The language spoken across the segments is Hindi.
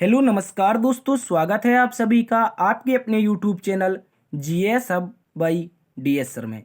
हेलो नमस्कार दोस्तों, स्वागत है आप सभी का आपके अपने YouTube channel GS hub by DS sir में।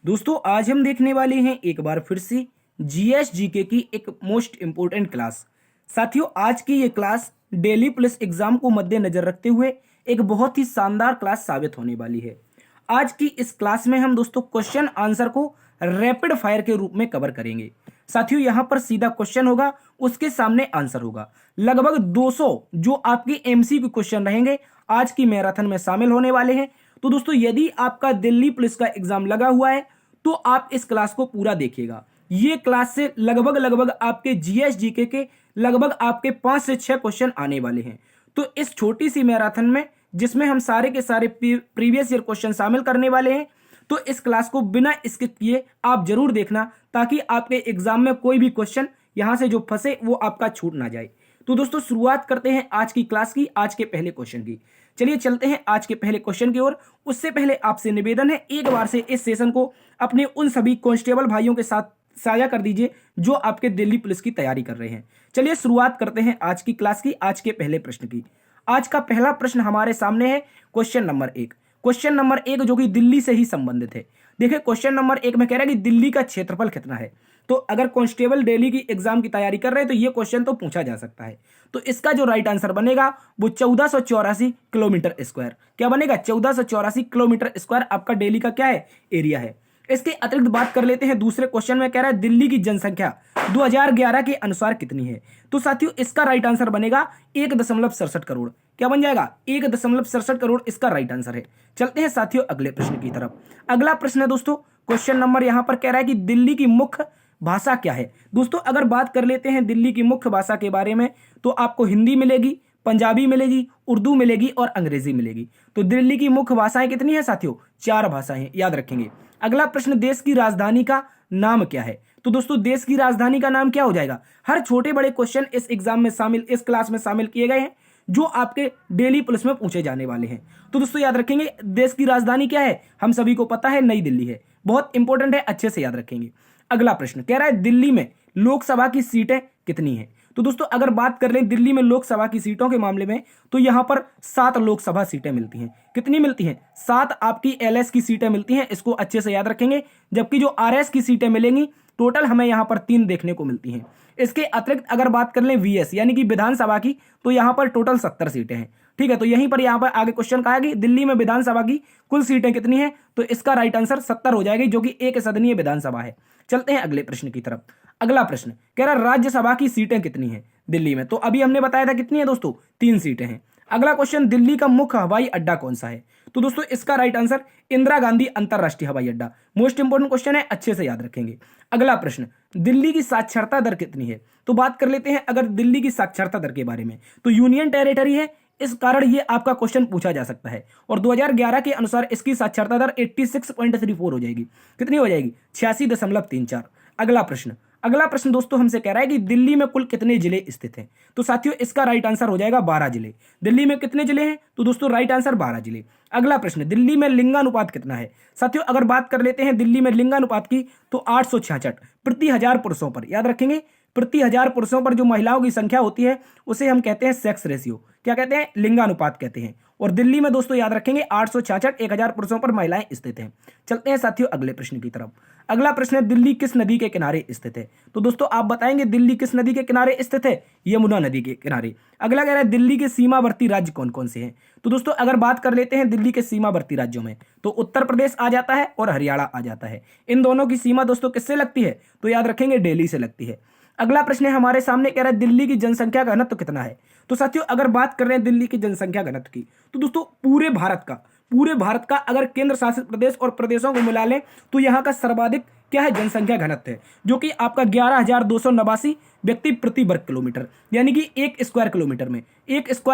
दोस्तों आज हम देखने वाले हैं एक बार फिर से जीएस जीके की एक मोस्ट इम्पोर्टेंट क्लास। साथियों आज की ये क्लास डेली पुलिस एग्जाम को मद्देनजर रखते हुए एक बहुत ही शानदार क्लास साबित होने वाली है। आज की इस क्लास में हम दोस्तों क्वेश्चन आंसर को रैपिड फायर के रूप में कवर करेंगे। साथियों यहां पर सीधा क्वेश्चन होगा, उसके सामने आंसर होगा। लगभग 200 जो आपके एमसीक्यू क्वेश्चन रहेंगे आज की मैराथन में शामिल होने वाले हैं। तो दोस्तों यदि आपका दिल्ली पुलिस का एग्जाम लगा हुआ है तो आप इस क्लास को पूरा देखिएगा। ये क्लास से लगभग आपके जीएस जीके के लगभग आपके 5 से 6 क्वेश्चन आने वाले हैं। तो इस छोटी सी मैराथन में जिसमें हम सारे के सारे प्रीवियस ईयर क्वेश्चन शामिल करने वाले हैं, तो इस क्लास को बिना स्किप किए आप जरूर देखना ताकि आपके एग्जाम में कोई भी क्वेश्चन यहां से जो फंसे वो आपका छूट ना जाए। तो दोस्तों शुरुआत करते हैं आज की क्लास की, आज के पहले क्वेश्चन की। चलिए चलते हैं आज के पहले क्वेश्चन की ओर। उससे पहले आपसे निवेदन है एक बार से इस सेशन को अपने उन सभी कांस्टेबल भाइयों के साथ साझा कर दीजिए जो आपके दिल्ली पुलिस की तैयारी कर रहे हैं। चलिए शुरुआत करते हैं आज की क्लास की, आज के पहले प्रश्न की। आज का पहला प्रश्न हमारे सामने है क्वेश्चन नंबर 1। क्वेश्चन नंबर 1 जो कि दिल्ली से ही संबंधित है। देखिए क्वेश्चन नंबर 1 में कह रहा है कि दिल्ली का क्षेत्रफल कितना है। तो अगर कांस्टेबल दिल्ली की एग्जाम की तैयारी कर रहे हैं तो ये क्वेश्चन तो पूछा जा सकता है। तो इसका जो राइट आंसर बनेगा वो 1484 किलोमीटर स्क्वायर। क्या बनेगा? 1484 किलोमीटर स्क्वायर आपका दिल्ली का क्या है? एरिया है। इसके अतिरिक्त बात कर लेते हैं दूसरे क्वेश्चन में, कह रहा है दिल्ली की जनसंख्या 2011 के अनुसार कितनी है। तो साथियों इसका राइट आंसर बनेगा 1.67 करोड़। क्या बन जाएगा? 1.67 करोड़ इसका राइट आंसर है। चलते हैं साथियों अगले प्रश्न की तरफ। अगला प्रश्न है दोस्तों, क्वेश्चन नंबर यहां पर कह रहा है कि दिल्ली की मुख्य भाषा क्या है। दोस्तों अगर बात कर लेते हैं दिल्ली की मुख्य भाषा के बारे में तो आपको हिंदी मिलेगी, पंजाबी मिलेगी, उर्दू मिलेगी और अंग्रेजी मिलेगी। तो दिल्ली की मुख्य भाषाएं कितनी है साथियों? 4 भाषाएं, याद रखेंगे। अगला प्रश्न, देश की राजधानी का नाम क्या है। तो दोस्तों देश की राजधानी का नाम क्या हो जाएगा? हर छोटे बड़े क्वेश्चन इस एग्जाम में शामिल, इस क्लास में शामिल किए गए हैं जो आपके डेली पुलिस में पूछे जाने वाले हैं। तो दोस्तों याद रखेंगे देश की राजधानी क्या है, हम सभी को पता है नई दिल्ली है। बहुत इंपॉर्टेंट है, अच्छे से याद रखेंगे। अगला प्रश्न कह रहा है दिल्ली में लोकसभा की सीटें कितनी हैं। तो दोस्तों अगर बात कर लें दिल्ली में लोकसभा की सीटों के मामले में तो यहां पर 7 लोकसभा सीटें मिलती हैं। कितनी मिलती हैं? 7 आपकी एलएस की सीटें मिलती हैं, इसको अच्छे से याद रखेंगे। जबकि जो आरएस की सीटें मिलेंगी टोटल हमें यहां पर 3 देखने को मिलती हैं। इसके अतिरिक्त अगर बात कर लें वीएस यानी कि विधानसभा की तो यहां पर टोटल 70 सीटें हैं। ठीक है, तो यहीं पर यहां पर आगे क्वेश्चन कहा कि दिल्ली में विधानसभा की कुल सीटें कितनी है, तो इसका राइट आंसर 70 हो जाएगी जो कि एक सदनीय विधानसभा है। चलते हैं अगले प्रश्न की तरफ। अगला प्रश्न कह रहा राज्यसभा की सीटें कितनी है दिल्ली में। तो अभी हमने बताया था कितनी है दोस्तों, 3 सीटें हैं। अगला क्वेश्चन, दिल्ली का मुख्य हवाई अड्डा कौन सा है। तो दोस्तों इसका राइट आंसर इंदिरा गांधी अंतरराष्ट्रीय हवाई अड्डा। मोस्ट इंपोर्टेंट क्वेश्चन है, अच्छे से याद रखेंगे। अगला प्रश्न, दिल्ली की साक्षरता दर कितनी है। तो बात कर लेते हैं अगर दिल्ली की साक्षरता दर के बारे में, तो यूनियन टेरिटरी है, इस कारण ये आपका क्वेश्चन पूछा जा सकता है। और 2011 के अनुसार इसकी साक्षरता दर 86.34 हो जाएगी। कितनी हो जाएगी? 86.34। अगला प्रश्न दोस्तों हमसे कह रहा है कि दिल्ली में कुल कितने जिले स्थित हैं। तो साथियों इसका राइट आंसर हो जाएगा 12 जिले। दिल्ली में कितने जिले हैं? तो दोस्तों राइट आंसर 12 जिले। अगला प्रश्न, दिल्ली में लिंगानुपात कितना है। साथियों अगर बात कर लेते हैं दिल्ली में लिंगानुपात की तो 866 प्रति 1000 पुरुषों पर। याद रखेंगे प्रति 1000 पुरुषों पर जो महिलाओं की संख्या होती है उसे हम कहते हैं सेक्स रेशियो। क्या कहते हैं? लिंगानुपात कहते हैं। और दिल्ली में दोस्तों याद रखेंगे 866 1000 पुरुषों पर महिलाएं स्थित हैं। चलते हैं साथियों अगले प्रश्न की तरफ। अगला प्रश्न है दिल्ली किस नदी के किनारे स्थित है। तो दोस्तों आप बताएंगे दिल्ली किस नदी के किनारे स्थित है? यमुना नदी के किनारे। अगला कह रहा है दिल्ली के सीमावर्ती राज्य कौन कौन से हैं। तो दोस्तों अगर बात कर लेते हैं दिल्ली के सीमावर्ती राज्यों में तो उत्तर प्रदेश आ जाता है और हरियाणा आ जाता है। इन दोनों की सीमा दोस्तों किससे लगती है? तो याद रखेंगे दिल्ली से लगती है। अगला प्रश्न है हमारे सामने, कह रहा है दिल्ली की जनसंख्या घनत्व तो कितना है। तो साथियों अगर बात कर रहे हैं दिल्ली की जनसंख्या घनत्व की तो दोस्तों पूरे भारत का अगर केंद्र शासित प्रदेश और प्रदेशों को मिला लें तो यहाँ का सर्वाधिक क्या है? जनसंख्या घनत्व है, जो कि आपका 11,289 व्यक्ति प्रति वर्ग किलोमीटर, यानी कि 1 स्क्वायर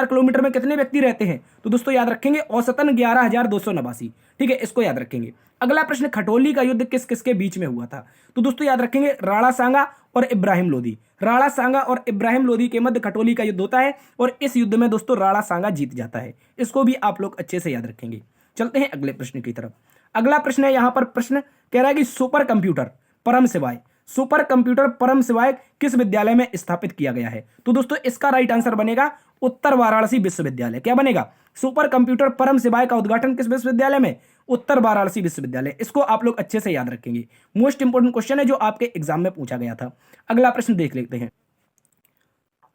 किलोमीटर में कितने व्यक्ति रहते हैं। तो दोस्तों याद रखेंगे औसतन 11,289। ठीक है, इसको याद रखेंगे। अगला प्रश्न, खटोली का युद्ध किस किस के बीच में हुआ था। तो दोस्तों याद रखेंगे राणा सांगा और इब्राहिम लोदी। राणा सांगा और इब्राहिम लोदी के मध्य खटोली का युद्ध होता है और इस युद्ध में दोस्तों राणा सांगा जीत जाता है। इसको भी आप लोग अच्छे से याद रखेंगे। चलते हैं अगले प्रश्न की तरफ। अगला प्रश्न है, यहां पर प्रश्न कह रहा है कि सुपर कंप्यूटर परम शिवाय सुपर कंप्यूटर परम शिवाय किस विद्यालय में स्थापित किया गया है? तो दोस्तों इसका राइट आंसर बनेगा उत्तर वाराणसी विश्वविद्यालय। क्या बनेगा? सुपर कंप्यूटर परम शिवाय का उद्घाटन किस विश्वविद्यालय में? उत्तर वाराणसी विश्वविद्यालय। इसको आप लोग अच्छे से याद रखेंगे, मोस्ट इंपोर्टेंट क्वेश्चन है जो आपके एग्जाम में पूछा गया था। अगला प्रश्न देख लेते हैं।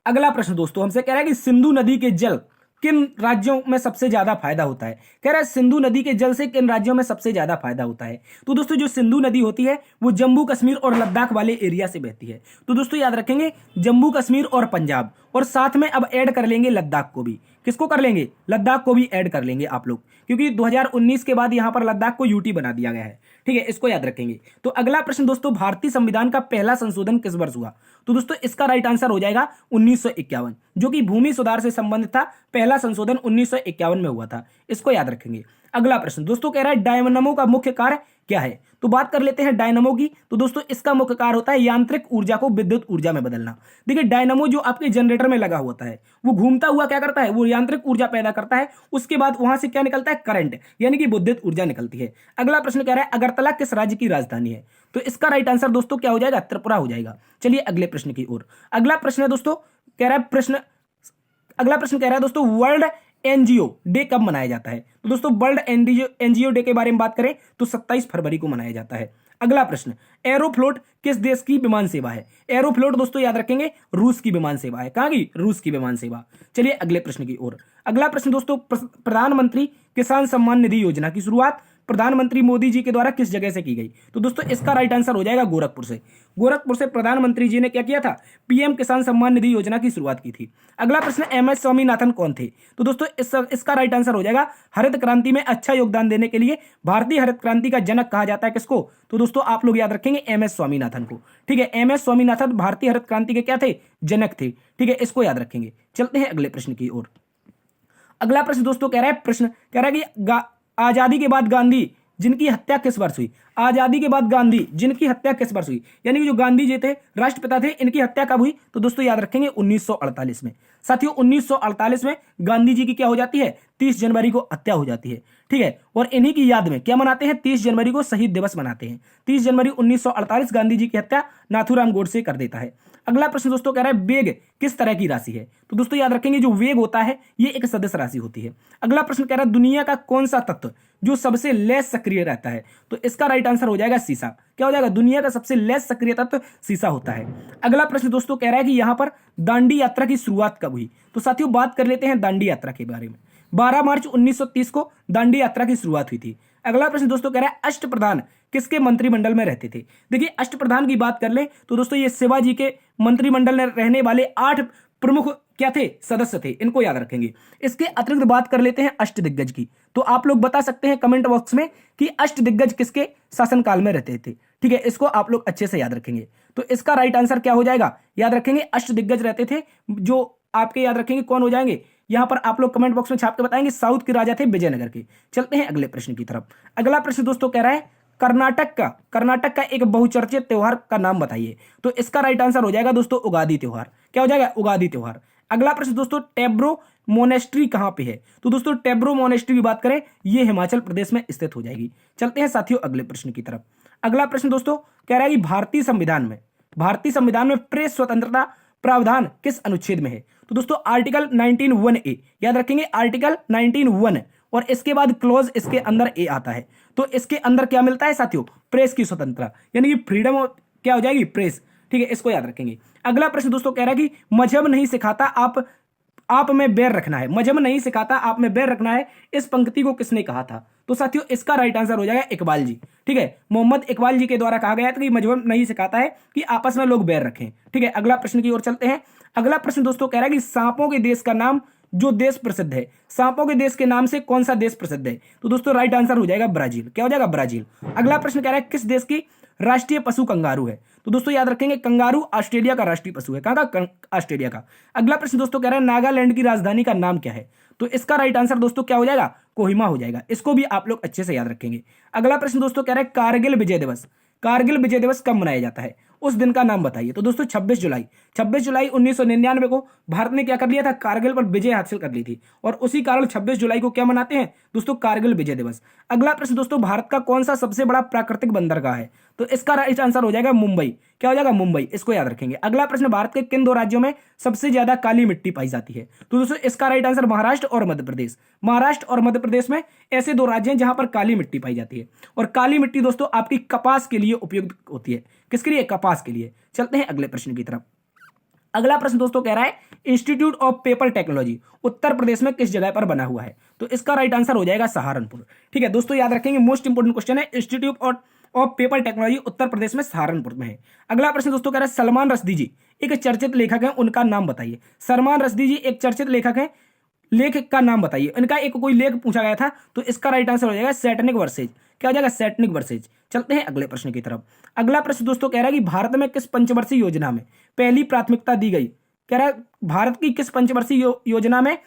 अगला प्रश्न दोस्तों हमसे कह रहा है कि सिंधु नदी के जल किन राज्यों में सबसे ज्यादा फायदा होता है? कह रहा है सिंधु नदी के जल से किन राज्यों में सबसे ज्यादा फायदा होता है? तो दोस्तों जो सिंधु नदी होती है वो जम्मू कश्मीर और लद्दाख वाले एरिया से बहती है। तो दोस्तों याद रखेंगे जम्मू कश्मीर और पंजाब, और साथ में अब ऐड कर लेंगे लद्दाख को भी। किसको कर लेंगे? लद्दाख को भी ऐड कर लेंगे आप लोग, क्योंकि 2019 के बाद यहां पर लद्दाख को यूटी बना दिया गया है। ठीक है, इसको याद रखेंगे। तो अगला प्रश्न दोस्तों, भारतीय संविधान का पहला संशोधन किस वर्ष हुआ? तो दोस्तों इसका राइट आंसर हो जाएगा 1951, जो कि भूमि सुधार से संबंधित था। पहला संशोधन 1951 में हुआ था। इसको याद रखेंगे। अगला प्रश्न दोस्तों कह रहा है डायनामो का मुख्य कार्य क्या है? तो बात कर लेते हैं डायनामो की। तो दोस्तों इसका मुख्य कार्य होता है यांत्रिक ऊर्जा को विद्युत ऊर्जा में बदलना। देखिए डायनामो जो आपके जनरेटर में लगा होता है वो घूमता हुआ क्या करता है? वो यांत्रिक ऊर्जा पैदा करता है। उसके बाद वहां से क्या निकलता है? करंट, यानी कि विद्युत ऊर्जा निकलती है। अगला प्रश्न कह रहा है अगरतला किस राज्य की राजधानी है? तो इसका राइट आंसर दोस्तों क्या हो जाएगा? त्रिपुरा हो जाएगा। चलिए अगले प्रश्न की ओर। अगला प्रश्न है दोस्तों कह रहा है अगला प्रश्न कह रहा है दोस्तों वर्ल्ड एनजीओ डे कब मनाया जाता है? तो दोस्तों वर्ल्ड एनजीओ डे के बारे में बात करें तो 27 फरवरी को मनाया जाता है। अगला प्रश्न, एरोफ्लोट किस देश की विमान सेवा है? एरोफ्लोट दोस्तों याद रखेंगे रूस की विमान सेवा है। कहां की? रूस की विमान सेवा। चलिए अगले प्रश्न की ओर। अगला प्रश्न दोस्तों, प्रधानमंत्री किसान सम्मान निधि योजना की शुरुआत प्रधानमंत्री मोदी जी के द्वारा किस जगह से की गई? तो दोस्तों इसका राइट आंसर हो जाएगा गोरखपुर से। गोरखपुर से प्रधानमंत्री जी ने क्या किया था? पीएम किसान सम्मान निधि योजना की शुरुआत की थी। अगला प्रश्न, एमएस स्वामीनाथन कौन थे? तो दोस्तों इसका राइट आंसर हो जाएगा हरित क्रांति में अच्छा योगदान देने के लिए भारतीय हरित क्रांति का जनक कहा जाता है। किसको? तो दोस्तों आप लोग याद रखेंगे एमएस स्वामीनाथन को। ठीक है, एमएस स्वामीनाथन भारतीय हरित क्रांति के क्या थे? जनक थे। ठीक है, इसको याद रखेंगे। चलते हैं अगले प्रश्न की ओर। अगला प्रश्न दोस्तों कह रहा है कि आजादी के बाद गांधी जिनकी हत्या किस वर्ष हुई? आजादी के बाद गांधी जिनकी हत्या किस वर्ष हुई, यानी कि जो गांधी जी थे राष्ट्रपिता थे, इनकी हत्या कब हुई? तो दोस्तों याद रखेंगे 1948 में। साथियों 1948 में गांधी जी की क्या हो जाती है? 30 जनवरी को हत्या हो जाती है। ठीक है, और इन्हीं की याद में क्या मनाते हैं? 30 जनवरी को शहीद दिवस मनाते हैं। 30 जनवरी 1948 गांधी जी की हत्या नाथूराम गोडसे कर देता है। अगला प्रश्न दोस्तों कह रहा है वेग किस तरह की राशि है? तो दोस्तों याद रखेंगे जो वेग होता है ये एक सदिश राशि होती है। अगला प्रश्न कह रहा है दुनिया का कौन सा तत्व जो सबसे लेस सक्रिय रहता है? तो इसका राइट आंसर हो जाएगा सीसा। क्या हो जाएगा? दुनिया का सबसे लेस सक्रिय तत्व सीसा होता है। अगला प्रश्न दोस्तों कह रहा है कि यहां पर दांडी यात्रा की शुरुआत कब हुई? तो साथियों बात कर लेते हैं दांडी यात्रा के बारे में। 12 मार्च 1930 को दांडी यात्रा की शुरुआत हुई थी। अगला प्रश्न दोस्तों कह रहा है अष्टप्रधान किसके मंत्रिमंडल में रहते थे? देखिए अष्टप्रधान की बात कर ले तो दोस्तों ये शिवाजी के मंत्रिमंडल में रहने वाले 8 प्रमुख क्या थे? सदस्य थे। इनको याद रखेंगे। इसके अतिरिक्त बात कर लेते हैं अष्टदिग्गज की। तो आप लोग बता सकते हैं कमेंट बॉक्स में कि अष्टदिग्गज किसके शासनकाल में रहते थे। ठीक है, इसको आप लोग अच्छे से याद रखेंगे। तो इसका राइट आंसर क्या हो जाएगा? याद रखेंगे अष्टदिग्गज रहते थे, जो आपके याद रखेंगे कौन हो जाएंगे? यहां पर आप लोग कमेंट बॉक्स में छाप के बताएंगे। साउथ के राजा थे विजयनगर के। चलते हैं अगले प्रश्न की तरफ। अगला प्रश्न दोस्तों कह रहा है कर्नाटक का एक बहुचर्चित त्योहार का नाम बताइए। तो इसका राइट आंसर हो जाएगा दोस्तों उगादी त्योहार। क्या हो जाएगा? उगादी त्योहार। अगला प्रश्न दोस्तों टेब्रो मोनेस्ट्री कहां पे है? तो दोस्तों टेब्रो मोनेस्ट्री की बात करें ये हिमाचल प्रदेश में स्थित हो जाएगी। चलते हैं साथियों अगले प्रश्न की तरफ। अगला प्रश्न दोस्तों कह रहा है कि भारतीय संविधान में प्रेस स्वतंत्रता प्रावधान किस अनुच्छेद में है? तो दोस्तों आर्टिकल 19(1)(a) याद रखेंगे आर्टिकल 19(1) और इसके बाद क्लोज इसके अंदर ए आता है। तो इसके अंदर क्या मिलता है साथियों? प्रेस की स्वतंत्रता, यानी कि फ्रीडम क्या हो जाएगी? प्रेस। ठीक है, इसको याद रखेंगे। अगला प्रश्न दोस्तों कह रहा है कि मजहब नहीं सिखाता आप में बैर रखना है। मजहब नहीं सिखाता आप में बैर रखना है, इस पंक्ति को किसने कहा था? तो साथियों इसका राइट आंसर हो जाएगा इकबाल जी। ठीक है, मोहम्मद इकबाल जी के द्वारा कहा गया था कि मजहब नहीं सिखाता है कि आपस में लोग बैर रखें। ठीक है, अगला प्रश्न की ओर चलते हैं। अगला प्रश्न दोस्तों कह रहा है कि सांपों के देश का नाम जो देश प्रसिद्ध है, सांपों के देश के नाम से कौन सा देश प्रसिद्ध है? तो दोस्तों राइट आंसर हो जाएगा ब्राजील। क्या हो जाएगा? ब्राजील। अगला प्रश्न कह रहा है किस देश की राष्ट्रीय पशु कंगारू है? तो दोस्तों याद रखेंगे कंगारू ऑस्ट्रेलिया का राष्ट्रीय पशु है। कहां का? ऑस्ट्रेलिया का। अगला प्रश्न दोस्तों कह रहा है नागालैंड की राजधानी का नाम क्या है? तो इसका राइट आंसर दोस्तों क्या हो जाएगा? कोहिमा हो जाएगा। इसको भी आप लोग अच्छे से याद रखेंगे। अगला प्रश्न दोस्तों कह रहा है कारगिल विजय दिवस कब मनाया जाता है? उस दिन का नाम बताइए। तो दोस्तों 26 जुलाई 1999 को भारत ने क्या कर लिया था? कारगिल पर विजय हासिल कर ली थी, और उसी कारण 26 जुलाई को क्या मनाते हैं दोस्तों? कारगिल विजय दिवस। अगला प्रश्न दोस्तों भारत का कौन सा सबसे बड़ा प्राकृतिक बंदरगाह है? तो इसका राइट आंसर हो जाएगा मुंबई। क्या हो जाएगा? मुंबई। इसको याद रखेंगे। अगला प्रश्न, भारत के किन दो राज्यों में सबसे ज्यादा काली मिट्टी पाई जाती है? तो दोस्तों इसका राइट आंसर महाराष्ट्र और मध्य प्रदेश। महाराष्ट्र और मध्य प्रदेश में ऐसे दो राज्य हैं जहां पर काली मिट्टी पाई जाती है। और काली मिट्टी दोस्तों आपकी कपास के लिए उपयुक्त होती है। किसके लिए? कपास के लिए। चलते हैं अगले प्रश्न की तरफ। अगला प्रश्न दोस्तों कह रहा है institute of paper technology Uttar Pradesh में किस जगह पर बना हुआ है? तो इसका राइट आंसर हो जाएगा सहारनपुर। ठीक है दोस्तों, याद रखेंगे, मोस्ट इंपोर्टेंट क्वेश्चन है। Institute of paper technology Uttar Pradesh में सहारनपुर में है। अगला प्रश्न दोस्तों कह रहा है सलमान रश्दी जी एक चर्चित लेखक है, उनका नाम बताइए। सलमान रश्दी जी एक चर्चित लेखक है, लेखक का नाम बताइए। इनका एक कोई लेख पूछा गया था, तो इसका राइट आंसर हो जाएगा सैटनिक वर्सेज। क्या हो जाएगा? Satanic versus. चलते हैं अगले प्रश्न की तरफ। अगला प्रश्न दोस्तों कह रहा है कि भारत में किस पंचवर्षीय योजना में पहली प्राथमिकता दी गई? कह रहा है भारत की किस पंचवर्षीय योजना में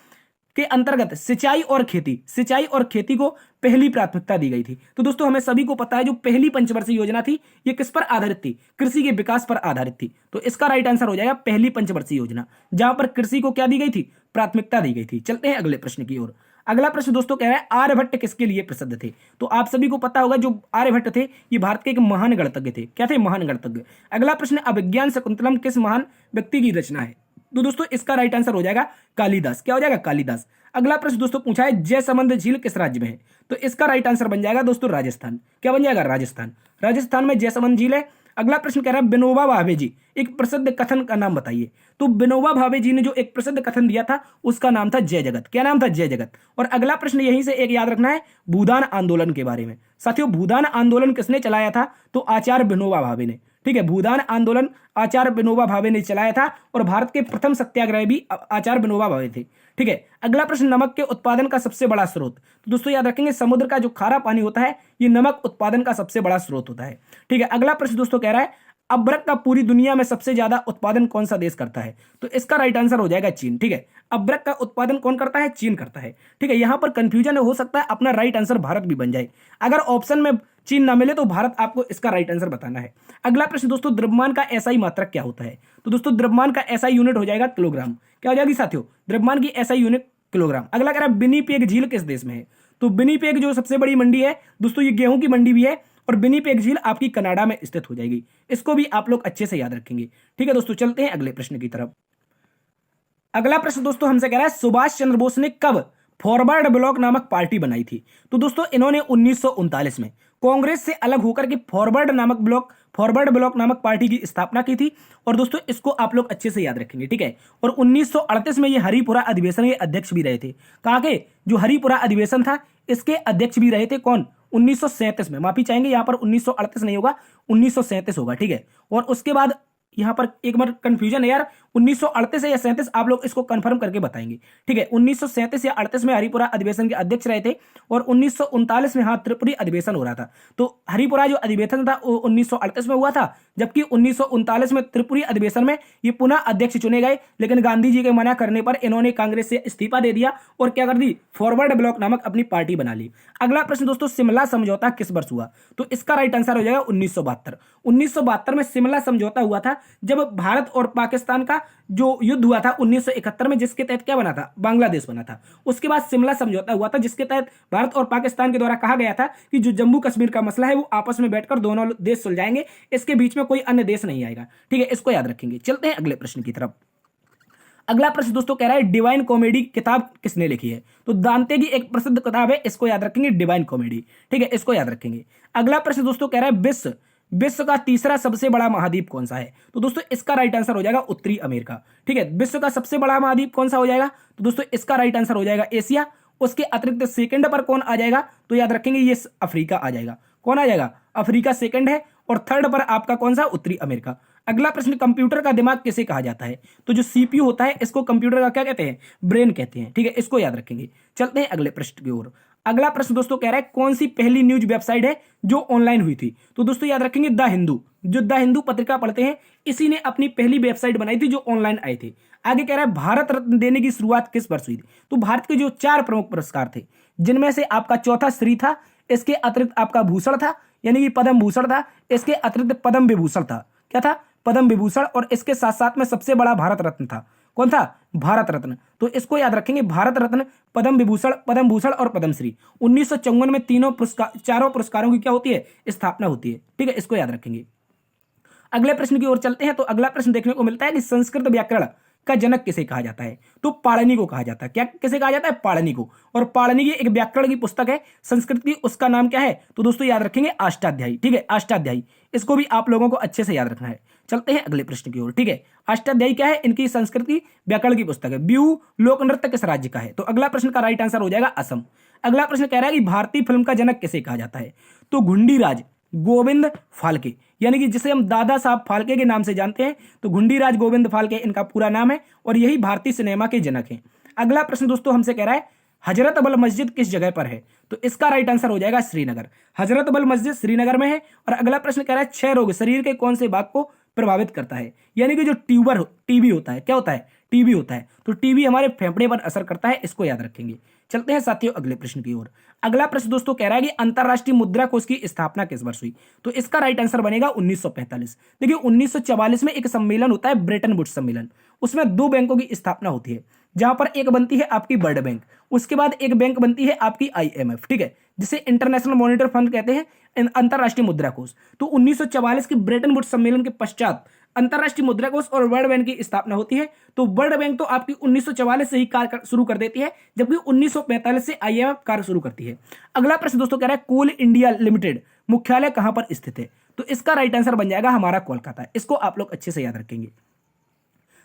के अंतर्गत सिंचाई और खेती को पहली प्राथमिकता दी गई थी? तो दोस्तों हमें सभी को पता है जो पहली पंचवर्षीय योजना थी ये किस पर आधारित थी? कृषि के विकास पर आधारित थी। तो इसका राइट आंसर हो जाएगा पहली पंचवर्षीय योजना, जहां पर कृषि को क्या दी गई थी? प्राथमिकता दी गई थी। चलते हैं अगले प्रश्न की ओर। अगला प्रश्न दोस्तों कह रहा है आर्यभट्ट किसके लिए प्रसिद्ध थे? तो आप सभी को पता होगा जो आर्यभट्ट थे ये भारत के एक महान गणितज्ञ थे। क्या थे? महान गणितज्ञ। अगला प्रश्न, अभिज्ञान शकुंतलम किस महान व्यक्ति की रचना है? तो दोस्तों इसका राइट आंसर हो जाएगा कालिदास। क्या हो जाएगा? कालिदास। अगला प्रश्न दोस्तों पूछा है जयसमंद झील किस राज्य में है? तो इसका राइट आंसर बन जाएगा दोस्तों राजस्थान। क्या बन जाएगा? राजस्थान। राजस्थान में जयसमंद झील है। अगला प्रश्न कह रहा है विनोबा भावे जी एक प्रसिद्ध कथन का नाम बताइए। तो विनोबा भावे जी ने जो एक प्रसिद्ध कथन दिया था उसका नाम था जय जगत। क्या नाम था? जय जगत। और अगला प्रश्न यहीं से एक याद रखना है भूदान आंदोलन के बारे में। साथियों भूदान आंदोलन किसने चलाया था? तो आचार्य विनोबा भावे ने। ठीक है, भूदान आंदोलन आचार्य विनोबा भावे ने चलाया था और भारत के प्रथम सत्याग्रह भी आचार्य विनोबा भावे थे। ठीक है, अगला प्रश्न, नमक के उत्पादन का सबसे बड़ा स्रोत? तो दोस्तों याद रखेंगे समुद्र का जो खारा पानी होता है ये नमक उत्पादन का सबसे बड़ा स्रोत होता है। ठीक है, अगला प्रश्न दोस्तों कह रहा है अब्रक का पूरी दुनिया में सबसे ज्यादा उत्पादन कौन सा देश करता है? तो इसका राइट आंसर हो जाएगा चीन। ठीक है, अब्रक का उत्पादन कौन करता है? चीन करता है। ठीक है, यहां पर कंफ्यूजन हो सकता है, अपना राइट आंसर भारत भी बन जाए। अगर ऑप्शन में चीन ना मिले तो भारत आपको इसका राइट आंसर बताना है। अगला प्रश्न दोस्तों, द्रव्यमान का एसआई मात्रक क्या होता है? तो दोस्तों द्रव्यमान का एसआई यूनिट हो जाएगा किलोग्राम। क्या हो जाएगी साथियों? द्रव्यमान की एसआई यूनिट किलोग्राम। अगला कह रहा है विनिपेग झील किस देश में है? तो विनिपेग जो सबसे बड़ी मंडी है दोस्तों ये गेहूं की मंडी भी है और विनिपेग झील आपकी कनाडा में स्थित हो जाएगी। इसको भी आप लोग अच्छे से याद रखेंगे। ठीक है दोस्तों, चलते हैं अगले प्रश्न की तरफ। अगला प्रश्न दोस्तों हमसे कह रहा है सुभाष चंद्र बोस ने कब फॉरवर्ड ब्लॉक नामक पार्टी बनाई थी? तो दोस्तों इन्होंने 1939 में कांग्रेस से अलग होकर के फॉरवर्ड ब्लॉक नामक पार्टी की स्थापना की थी। और दोस्तों इसको आप लोग अच्छे से याद रखेंगे। ठीक है, और 1938 में ये हरिपुरा अधिवेशन के अध्यक्ष भी रहे थे। कहाँ के? जो हरिपुरा अधिवेशन था इसके अध्यक्ष भी रहे थे। कौन? 1937 में। माफी चाहेंगे, यहाँ पर 1938 नहीं होगा, 1937 होगा। ठीक है, और उसके बाद यहां पर एक बार कंफ्यूजन है यार, 1938 या 37, आप लोग इसको कंफर्म करके बताएंगे। ठीक है, 1937 या 38 में हरिपुरा अधिवेशन के अध्यक्ष रहे थे और 1939 में त्रिपुरी अधिवेशन हो रहा था। तो हरिपुरा जो अधिवेशन था वो 1938 में हुआ था, जबकि 1939 में त्रिपुरी अधिवेशन में ये पुनः अध्यक्ष चुने गए। लेकिन गांधी जी के मना करने पर इन्होंने कांग्रेस से इस्तीफा दे दिया और क्या कर दी? फॉरवर्ड ब्लॉक नामक अपनी पार्टी बना ली। अगला प्रश्न दोस्तों, शिमला समझौता किस वर्ष हुआ? तो इसका राइट आंसर हो जाएगा 1972। 1972 में शिमला समझौता हुआ था, जब भारत और पाकिस्तान का जो युद्ध हुआ था 1971 में, जिसके तहत क्या बना था? बांग्लादेश बना था। उसके बाद शिमला समझौता हुआ था, जिसके तहत भारत और पाकिस्तान के द्वारा कहा गया था कि जो जम्मू कश्मीर का मसला है वो आपस में बैठकर दोनों देश सुलझाएंगे, इसके बीच में कोई अन्य देश नहीं आएगा। ठीक है, इसको याद रखेंगे। चलते हैं अगले प्रश्न की तरफ। अगला प्रश्न दोस्तों कह रहा है डिवाइन कॉमेडी किताब किसने लिखी है? तो दांते की एक प्रसिद्ध किताब है, इसको याद रखेंगे, डिवाइन कॉमेडी। ठीक है, इसको याद रखेंगे। अगला प्रश्न दोस्तों कह रहा है विश्व का तीसरा सबसे बड़ा महाद्वीप कौन सा है? तो दोस्तों इसका राइट आंसर हो जाएगा उत्तरी अमेरिका। ठीक है, विश्व का सबसे बड़ा महाद्वीप कौन सा हो जाएगा? तो दोस्तों इसका राइट आंसर हो जाएगा एशिया। उसके अतिरिक्त सेकंड पर कौन आ जाएगा? तो याद रखेंगे ये अफ्रीका आ जाएगा। कौन आ जाएगा? अफ्रीका सेकंड है और थर्ड पर आपका कौन सा? उत्तरी अमेरिका। अगला प्रश्न, कंप्यूटर का दिमाग किसे कहा जाता है? तो जो सीपीयू होता है इसको कंप्यूटर का क्या कहते हैं? ब्रेन कहते हैं। ठीक है, इसको याद रखेंगे। चलते हैं अगले प्रश्न की ओर। अगला प्रश्न दोस्तों कह रहा है कौन सी पहली न्यूज वेबसाइट है जो ऑनलाइन हुई थी? तो दोस्तों याद रखेंगे द हिंदू। जो द हिंदू पत्रिका पढ़ते हैं इसी ने अपनी पहली वेबसाइट बनाई थी जो ऑनलाइन आई थी। आगे कह रहा है भारत रत्न देने की शुरुआत किस वर्ष हुई थी? तो भारत के जो 4 प्रमुख पुरस्कार थे, जिनमें से आपका चौथा श्री था, इसके अतिरिक्त आपका भूषण था यानी कि पद्म भूषण था, इसके अतिरिक्त पद्म विभूषण था। क्या था? पद्म विभूषण। और इसके साथ साथ में सबसे बड़ा भारत रत्न था। कौन था? भारत रत्न। तो इसको याद रखेंगे, भारत रत्न, पद्म विभूषण, पद्म भूषण और पद्मश्री। 1954 में चारों पुरस्कारों की क्या होती है? स्थापना होती है। ठीक है, इसको याद रखेंगे। अगले प्रश्न की ओर चलते हैं। तो अगला प्रश्न देखने को मिलता है कि संस्कृत व्याकरण का जनक किसे कहा जाता है? तो पाणिनि को कहा जाता है। क्या किसे कहा जाता है? पाणिनि को। और पाणिनि की एक व्याकरण की पुस्तक है संस्कृत की, उसका नाम क्या है? तो दोस्तों याद रखेंगे अष्टाध्यायी। ठीक है, अष्टाध्यायी, इसको भी आप लोगों को अच्छे से याद रखना है। चलते हैं अगले प्रश्न की ओर। ठीक है, अष्टाध्यायी क्या है? इनकी संस्कृत की व्याकरण की पुस्तक है। ब्यू लोक नृत्य किस राज्य का है? तो अगला प्रश्न का राइट आंसर हो जाएगा असम। अगला प्रश्न कह रहा है कि भारतीय फिल्म का जनक किसे कहा जाता है? तो घुंडीराज गोविंद फाल्के, यानी कि जिसे हम दादा साहब फाल्के के नाम से जानते हैं, तो घुंडीराज गोविंद फाल्के इनका पूरा नाम है और यही भारतीय सिनेमा के जनक हैं। अगला प्रश्न दोस्तों हमसे कह रहा है हजरत बल मस्जिद किस जगह पर है? तो इसका राइट आंसर हो जाएगा श्रीनगर। हजरत बल मस्जिद श्रीनगर में है। और अगला प्रश्न कह रहा है क्षय रोग शरीर के कौन से भाग को प्रभावित करता है? यानी कि जो टीबी होता है, क्या होता है? टीबी होता है। तो टीबी हमारे फेफड़े पर असर करता है, इसको याद रखेंगे। चलते हैं साथियों अगले प्रश्न की ओर। अगला प्रश्न दोस्तों कह रहा है कि अंतरराष्ट्रीय मुद्रा कोष की स्थापना किस वर्ष हुई? तो इसका राइट आंसर बनेगा 1945। देखिए 1944 में एक सम्मेलन होता है, ब्रेटन वुड्स सम्मेलन। उसमें दो बैंकों की स्थापना होती है, जहां पर एक बनती है आपकी वर्ल्ड बैंक, उसके बाद एक बैंक बनती है आपकी आईएमएफ। ठीक है, जिसे इंटरनेशनल मॉनिटरी फंड कहते हैं, अंतरराष्ट्रीय मुद्रा कोष। तो 1944 के ब्रेटन वुड्स सम्मेलन के पश्चात अंतरराष्ट्रीय मुद्रा कोष और वर्ल्ड बैंक की स्थापना होती है। तो वर्ल्ड बैंक तो आपकी 1944 से ही कार्य शुरू कर देती है, जबकि 1945 से आईएमएफ कार्य शुरू करती है। अगला प्रश्न दोस्तों कह रहा है कोल इंडिया लिमिटेड मुख्यालय कहां पर स्थित है? तो इसका राइट आंसर बन जाएगा हमारा कोलकाता। इसको आप लोग अच्छे से याद रखेंगे।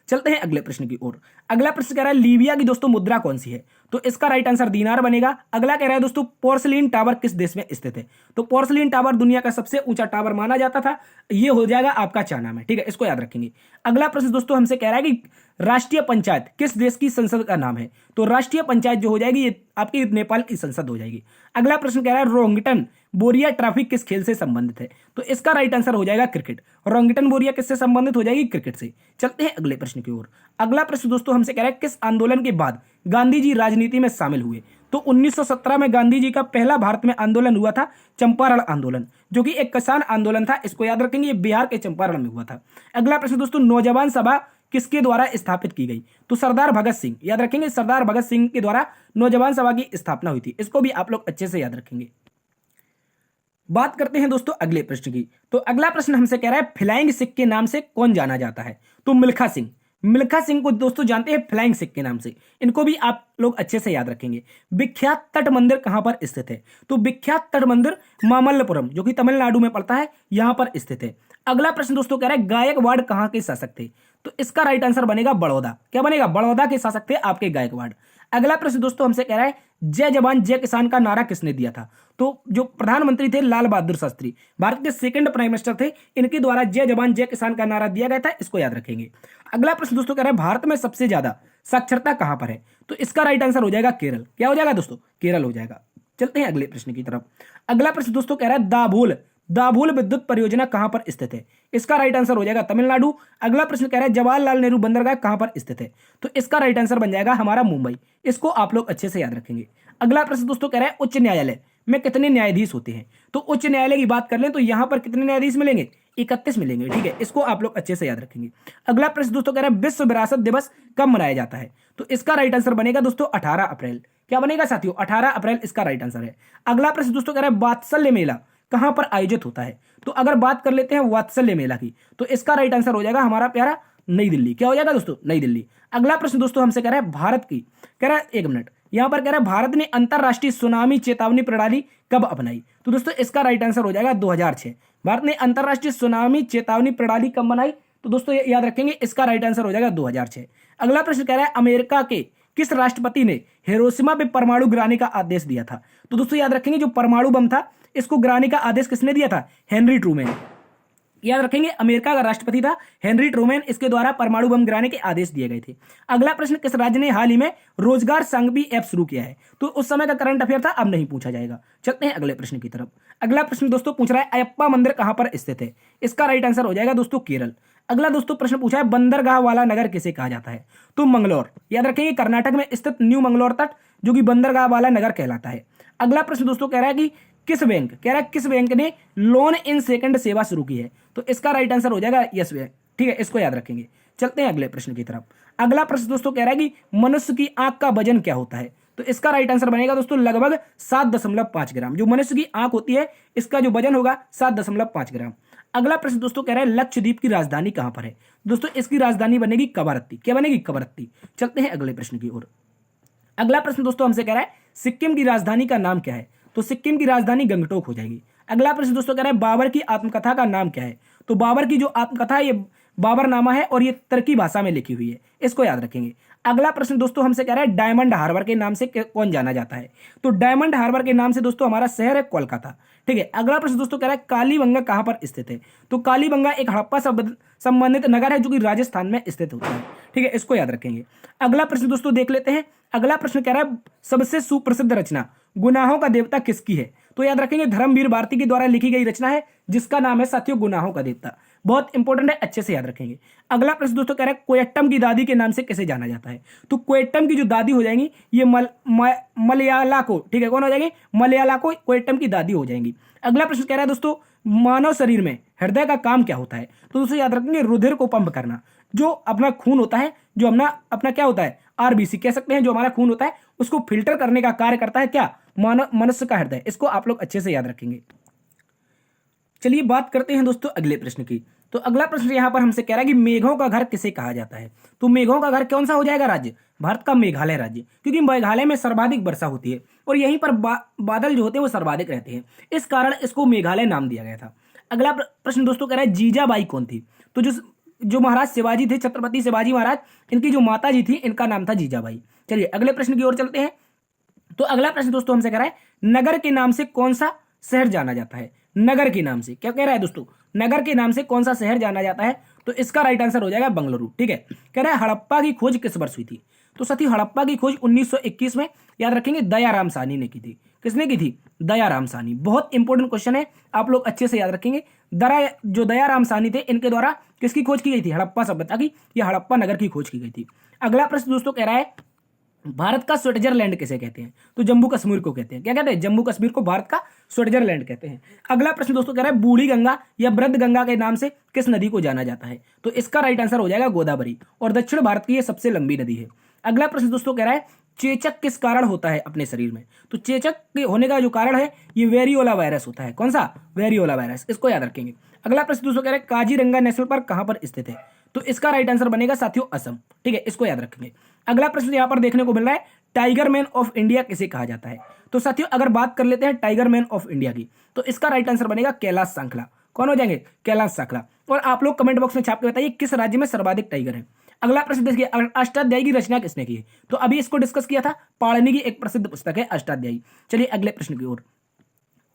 चलते हैं अगले प्रश्न की ओर। अगला प्रश्न कह रहा है लीबिया की दोस्तों मुद्रा कौन सी है? तो इसका राइट आंसर दीनार बनेगा। अगला कह रहा है दोस्तों पोर्सलिन टावर किस देश में स्थित है? तो पोर्सलिन टावर दुनिया का सबसे ऊंचा टावर माना जाता था, ये हो जाएगा आपका चाइना में। ठीक है, इसको याद रखेंगे। अगला प्रश्न दोस्तों हमसे कह रहा है कि राष्ट्रीय पंचायत किस देश की संसद का नाम है? तो राष्ट्रीय पंचायत जो हो जाएगी ये आपकी नेपाल की संसद हो जाएगी। अगला प्रश्न कह रहा है रोंगटन बोरिया ट्रॉफी किस खेल से संबंधित है? तो इसका राइट आंसर हो जाएगा क्रिकेट। रोंगटन बोरिया किससे संबंधित हो जाएगी? क्रिकेट से। चलते हैं अगले प्रश्न की ओर। अगला प्रश्न दोस्तों हमसे कह रहा है किस आंदोलन के बाद गांधी जी राजनीति में शामिल हुए? तो 1917 में गांधी जी का पहला भारत में आंदोलन हुआ था, चंपारण आंदोलन, जो कि एक किसान आंदोलन था। इसको याद रखेंगे, ये बिहार के चंपारण में हुआ था। अगला प्रश्न दोस्तों नौजवान सभा किसके द्वारा स्थापित की गई? तो सरदार भगत सिंह, याद रखेंगे, सरदार भगत सिंह के द्वारा नौजवान सभा की स्थापना हुई थी। इसको भी आप लोग अच्छे से याद रखेंगे। बात करते हैं दोस्तों अगले प्रश्न की। तो अगला प्रश्न हमसे कह रहा है फ्लाइंग सिख के नाम से कौन जाना जाता है? तो मिल्खा सिंह। मिल्खा सिंह को दोस्तों जानते हैं फ्लाइंग सिख के नाम से, इनको भी आप लोग अच्छे से याद रखेंगे। विख्यात तट मंदिर कहां पर स्थित है? तो विख्यात तट मंदिर मामल्लपुरम, जो कि तमिलनाडु में पड़ता है, यहां पर स्थित है। अगला प्रश्न दोस्तों कह रहा है गायकवाड़ कहां के शासक थे? तो इसका राइट आंसर बनेगा बड़ौदा। क्या बनेगा? बड़ौदा के शासक थे आपके गायकवाड़। अगला प्रश्न दोस्तों हमसे कह रहा है जय जवान जय किसान का नारा किसने दिया था? तो जो प्रधानमंत्री थे लाल बहादुर शास्त्री, भारत के सेकंड प्राइम मिनिस्टर थे, इनके द्वारा जय जवान जय किसान का नारा दिया गया था। इसको याद रखेंगे। अगला प्रश्न दोस्तों कह रहा है भारत में सबसे ज्यादा साक्षरता कहां पर है? तो इसका राइट आंसर हो जाएगा केरल। क्या हो जाएगा दोस्तों? केरल हो जाएगा। चलते हैं अगले प्रश्न की तरफ। अगला प्रश्न दोस्तों कह रहा है दाभोल विद्युत परियोजना कहां पर स्थित है? इसका राइट आंसर हो जाएगा तमिलनाडु। अगला प्रश्न कह रहा है जवाहरलाल नेहरू बंदरगाह कहां पर स्थित है? तो इसका राइट आंसर बन जाएगा हमारा मुंबई। इसको आप लोग अच्छे से याद रखेंगे। अगला प्रश्न दोस्तों कह रहा है उच्च न्यायालय में कितने न्यायाधीश होते हैं? तो उच्च न्यायालय की बात कर लें तो यहां पर कितने न्यायाधीश मिलेंगे? 31 मिलेंगे। ठीक है, इसको आप लोग अच्छे से याद रखेंगे। अगला प्रश्न दोस्तों कह रहा है विश्व विरासत दिवस कब मनाया जाता है? तो इसका राइट आंसर बनेगा दोस्तों 18 अप्रैल। क्या बनेगा साथियों? 18 अप्रैल इसका राइट आंसर है। अगला प्रश्न दोस्तों कह रहा है वात्सल्य मेला कहां पर आयोजित होता है? तो अगर बात कर लेते हैं वात्सल्य मेला की, तो इसका राइट आंसर हो जाएगा हमारा प्यारा नई दिल्ली। क्या हो जाएगा दोस्तों? नई दिल्ली। अगला प्रश्न दोस्तों हमसे कह रहा है भारत की, कह रहा है एक मिनट, यहां पर कह रहा है भारत ने अंतरराष्ट्रीय सुनामी चेतावनी प्रणाली कब अपनाई? तो दोस्तों इसका राइट आंसर हो जाएगा 2006। भारत ने अंतरराष्ट्रीय सुनामी चेतावनी प्रणाली कब बनाई? तो दोस्तों याद रखेंगे, इसका राइट आंसर हो जाएगा 2006। अगला प्रश्न कह रहा है अमेरिका के किस राष्ट्रपति ने हिरोशिमा पे परमाणु गिराने का आदेश दिया था? तो दोस्तों याद रखेंगे जो परमाणु बम था इसको गिराने का आदेश किसने दिया था? Henry Truman. याद रखेंगे अमेरिका का राष्ट्रपति था हेनरी ट्रूमैन, इसके द्वारा परमाणु बम गिराने के आदेश दिए गए थे। अगला प्रश्न किस राज्य ने हाल ही में रोजगार संघवी ऐप शुरू किया है? तो उस समय का करंट अफेयर था, अब नहीं पूछा जाएगा। चलते हैं अगले प्रश्न की तरफ। अगला प्रश्न दोस्तों पूछ रहा है अयप्पा मंदिर कहां पर स्थित है? इसका राइट आंसर हो जाएगा दोस्तों केरल। अगला दोस्तों प्रश्न पूछा है बंदरगाह वाला नगर किसे कहा जाता है? तो मंगलौर। याद रखेंगे कर्नाटक में स्थित न्यू मंगलौर तट जो कि बंदरगाह वाला नगर कहलाता है। अगला प्रश्न दोस्तों कह रहा है कि किस बैंक ने लोन इन सेकंड सेवा शुरू की है? तो इसका राइट आंसर हो जाएगा यस बैंक। ठीक है, इसको याद रखेंगे। चलते हैं अगले प्रश्न की तरफ। अगला प्रश्न दोस्तों कह रहा है कि मनुष्य की आंख का वजन क्या होता है? तो इसका राइट आंसर बनेगा दोस्तों लगभग 7.5 ग्राम। जो मनुष्य की आंख होती है इसका जो वजन होगा 7.5 ग्राम। अगला प्रश्न दोस्तों कह रहा है लक्षद्वीप की राजधानी कहां पर है? दोस्तों इसकी राजधानी बनेगी कवारत्ती। क्या बनेगी? कवारत्ती। चलते हैं अगले प्रश्न की ओर। अगला प्रश्न दोस्तों हमसे कह रहा है सिक्किम की राजधानी का नाम क्या है? तो सिक्किम की राजधानी गंगटोक हो जाएगी। अगला प्रश्न दोस्तों कह रहा है बाबर की आत्मकथा का नाम क्या है? तो बाबर की जो आत्मकथा है ये बाबरनामा है और ये तुर्की भाषा में लिखी हुई है, इसको याद रखेंगे। अगला प्रश्न दोस्तों हमसे कह रहा है डायमंड हार्बर के नाम से कौन जाना जाता है? तो डायमंड हार्बर के नाम से दोस्तों हमारा शहर है कोलकाता। ठीक है। अगला प्रश्न दोस्तों कह रहा है कालीबंगा कहां पर स्थित है? तो कालीबंगा एक हड़प्पा संबंधित नगर है जो कि राजस्थान में स्थित होता है। ठीक है, इसको याद रखेंगे। अगला प्रश्न दोस्तों देख लेते हैं। अगला प्रश्न कह रहा है सबसे सुप्रसिद्ध रचना गुनाहों का देवता किसकी है? तो याद रखेंगे धर्मवीर भारती के द्वारा लिखी गई रचना है जिसका नाम है साथियों गुनाहों का देवता। बहुत इंपॉर्टेंट है, अच्छे से याद रखेंगे। अगला प्रश्न दोस्तों कह रहा है कोयट्टम की दादी के नाम से कैसे जाना जाता है? तो कोयट्टम की जो दादी हो जाएंगी ये मलयाला को, ठीक है, कौन हो जाएंगे? मलयाला को कोयट्टम की दादी हो जाएंगी। अगला प्रश्न कह रहा है दोस्तों मानव शरीर में हृदय का काम क्या होता है? तो दोस्तों याद रखेंगे रुधिर को पंप करना। जो अपना खून होता है, जो अपना क्या होता है, आरबीसी कह सकते हैं, जो हमारा खून होता है उसको फिल्टर करने का कार्य करता है क्या? मनुष्य का हृदय। इसको आप लोग अच्छे से याद रखेंगे। चलिए बात करते हैं दोस्तों अगले प्रश्न की। तो अगला प्रश्न यहां पर हमसे कह रहा है कि मेघों का घर किसे कहा जाता है? तो मेघों का घर कौन सा हो जाएगा राज्य? भारत का मेघालय राज्य, क्योंकि मेघालय में सर्वाधिक वर्षा होती है और यहीं पर बादल जो होते हैं वो सर्वाधिक रहते हैं, इस कारण इसको मेघालय नाम दिया गया था। अगला प्रश्न दोस्तों कह रहा है जीजाबाई कौन थी? तो जो महाराज शिवाजी थे, छत्रपति शिवाजी महाराज, इनकी जो माता जी थी इनका नाम था जीजाबाई। चलिए अगले प्रश्न की ओर चलते हैं। तो अगला प्रश्न दोस्तों हमसे कह रहा है नगर के नाम से कौन सा शहर जाना जाता है? नगर के नाम से क्या कह रहा है दोस्तों? नगर के नाम से कौन सा शहर जाना जाता है? तो इसका राइट आंसर हो जाएगा बंगलुरु। ठीक है। कह रहा है हड़प्पा की खोज किस वर्ष हुई थी? तो साथी हड़प्पा की खोज 1921 में, याद रखेंगे, दयाराम साहनी ने की थी। किसने की थी? दयाराम साहनी। बहुत इंपॉर्टेंट क्वेश्चन है, आप लोग अच्छे से याद रखेंगे। जो दयाराम साहनी थे इनके द्वारा किसकी खोज की गई थी? हड़प्पा सभ्यता की, या हड़प्पा नगर की खोज की गई थी। अगला प्रश्न दोस्तों कह रहा है भारत का स्विट्जरलैंड किसे कहते हैं? तो जम्मू कश्मीर को कहते हैं। क्या कहते हैं? जम्मू कश्मीर को भारत का स्विट्जरलैंड कहते हैं। अगला प्रश्न दोस्तों कह रहा है बूढ़ी गंगा या वृद्ध गंगा के नाम से किस नदी को जाना जाता है? तो इसका राइट आंसर हो जाएगा गोदावरी, और दक्षिण भारत की यह सबसे लंबी नदी है। अगला प्रश्न दोस्तों कह रहा है चेचक किस कारण होता है अपने शरीर में? तो चेचक के होने का जो कारण है ये वेरियोला वायरस होता है। कौन सा? Variola virus. इसको याद रखेंगे। अगला प्रश्न दोस्तों कह रहा है काजीरंगा नेशनल पार्क कहां पर स्थित है? तो इसका राइट आंसर बनेगा साथियों असम। ठीक है, इसको याद रखेंगे। अगला प्रश्न यहां पर देखने को मिल रहा है टाइगर मैन ऑफ इंडिया किसे कहा जाता है? तो साथियों अगर बात कर लेते हैं टाइगर मैन ऑफ इंडिया की, तो इसका राइट आंसर बनेगा कैलाश सांखला। कौन हो जाएंगे? कैलाश सांखला। और आप लोग कमेंट बॉक्स में छाप के बताइए किस राज्य में सर्वाधिक टाइगर है। अगला प्रश्न देखिए अष्टाध्यायी की रचना किसने की है? तो अभी इसको डिस्कस किया था, पाणिनि की एक प्रसिद्ध पुस्तक है अष्टाध्यायी। चलिए अगले प्रश्न की ओर।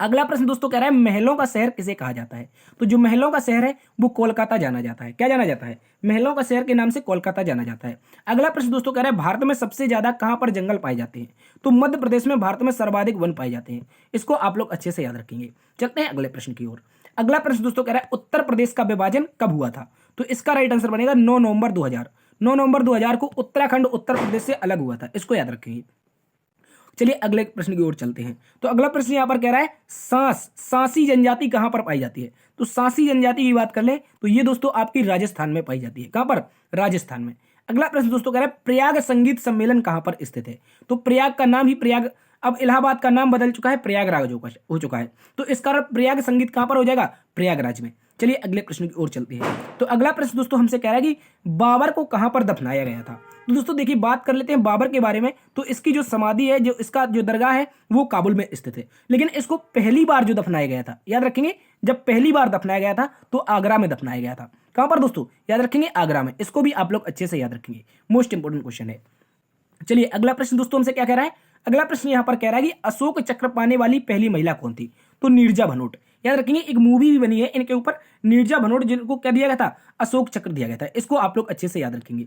अगला प्रश्न दोस्तों कह रहा है महलों का शहर किसे कहा जाता है? तो जो महलों का शहर है वो कोलकाता जाना जाता है। क्या जाना जाता है? महलों का शहर के नाम से कोलकाता जाना जाता है। अगला प्रश्न दोस्तों कह रहा है भारत में सबसे ज्यादा कहां पर जंगल पाए जाते हैं? तो मध्य प्रदेश में भारत में सर्वाधिक वन पाए जाते हैं। इसको आप लोग अच्छे से याद रखेंगे। चलते हैं अगले प्रश्न की ओर। अगला प्रश्न दोस्तों कह रहा है उत्तर प्रदेश का विभाजन कब हुआ था? तो इसका राइट आंसर बनेगा 9 नवंबर 2000। 9 नवंबर 2000 को उत्तराखंड उत्तर प्रदेश से अलग हुआ था। इसको याद रखेंगे। चलिए अगले प्रश्न की ओर चलते हैं। तो अगला प्रश्न यहां पर कह रहा है सांसी जनजाति कहां पर पाई जाती है? तो सांसी जनजाति की बात कर ले तो ये दोस्तों आपकी राजस्थान में पाई जाती है। कहां पर? राजस्थान में। अगला प्रश्न दोस्तों कह रहा है प्रयाग संगीत सम्मेलन कहां पर स्थित है? तो प्रयाग का नाम ही प्रयाग, अब इलाहाबाद का नाम बदल चुका है, प्रयागराज हो चुका है। तो इस कारण प्रयाग संगीत कहां पर हो जाएगा? प्रयागराज में। चलिए अगले प्रश्न की ओर चलते हैं। तो अगला प्रश्न दोस्तों हमसे कह रहा है कि बाबर को कहां पर दफनाया गया था? तो दोस्तों देखिए बात कर लेते हैं बाबर के बारे में। तो इसकी जो समाधि है, जो इसका जो दरगाह है वो काबुल में स्थित है, लेकिन इसको पहली बार जो दफनाया गया था, याद रखेंगे, जब पहली बार दफनाया गया था तो आगरा में दफनाया गया था। कहां पर दोस्तों? याद रखेंगे आगरा में। इसको भी आप लोग अच्छे से याद रखेंगे, मोस्ट इंपोर्टेंट क्वेश्चन है। चलिए अगला प्रश्न दोस्तों हमसे क्या कह रहा है? अगला प्रश्न यहां पर कह रहा है कि अशोक चक्र पाने वाली पहली महिला कौन थी? तो नीरजा भनोट। याद रखेंगे एक मूवी भी बनी है इनके ऊपर, नीरजा भनोट, जिनको क्या दिया गया था? अशोक चक्र दिया गया था। इसको आप लोग अच्छे से याद रखेंगे।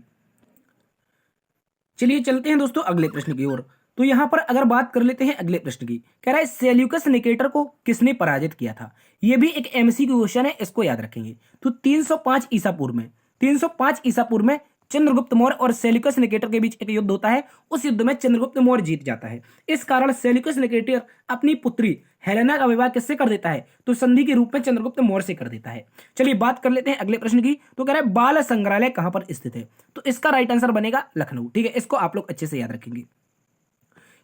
चलिए चलते हैं दोस्तों अगले प्रश्न की ओर। तो यहां पर अगर बात कर लेते हैं अगले प्रश्न की, कह रहा है सेल्यूकस निकेटर को किसने पराजित किया था? यह भी एक एमसीक्यू क्वेश्चन है, इसको याद रखेंगे। तो 305 ईसा पूर्व में, 305 ईसा पूर्व में चंद्रगुप्त मौर्य और सेल्यूकस निकेटर के बीच एक युद्ध होता है। उस युद्ध में चंद्रगुप्त मौर्य जीत जाता है। इस कारण सेल्यूकस निकेटर अपनी पुत्री हेलेना का विवाह किससे कर देता है? तो संधि के रूप में चंद्रगुप्त मौर्य से कर देता है। चलिए बात कर लेते हैं अगले प्रश्न की। तो कह रहा है बाल संग्रहालय कहां पर स्थित है? तो इसका राइट आंसर बनेगा लखनऊ। ठीक है, इसको आप लोग अच्छे से याद रखेंगे।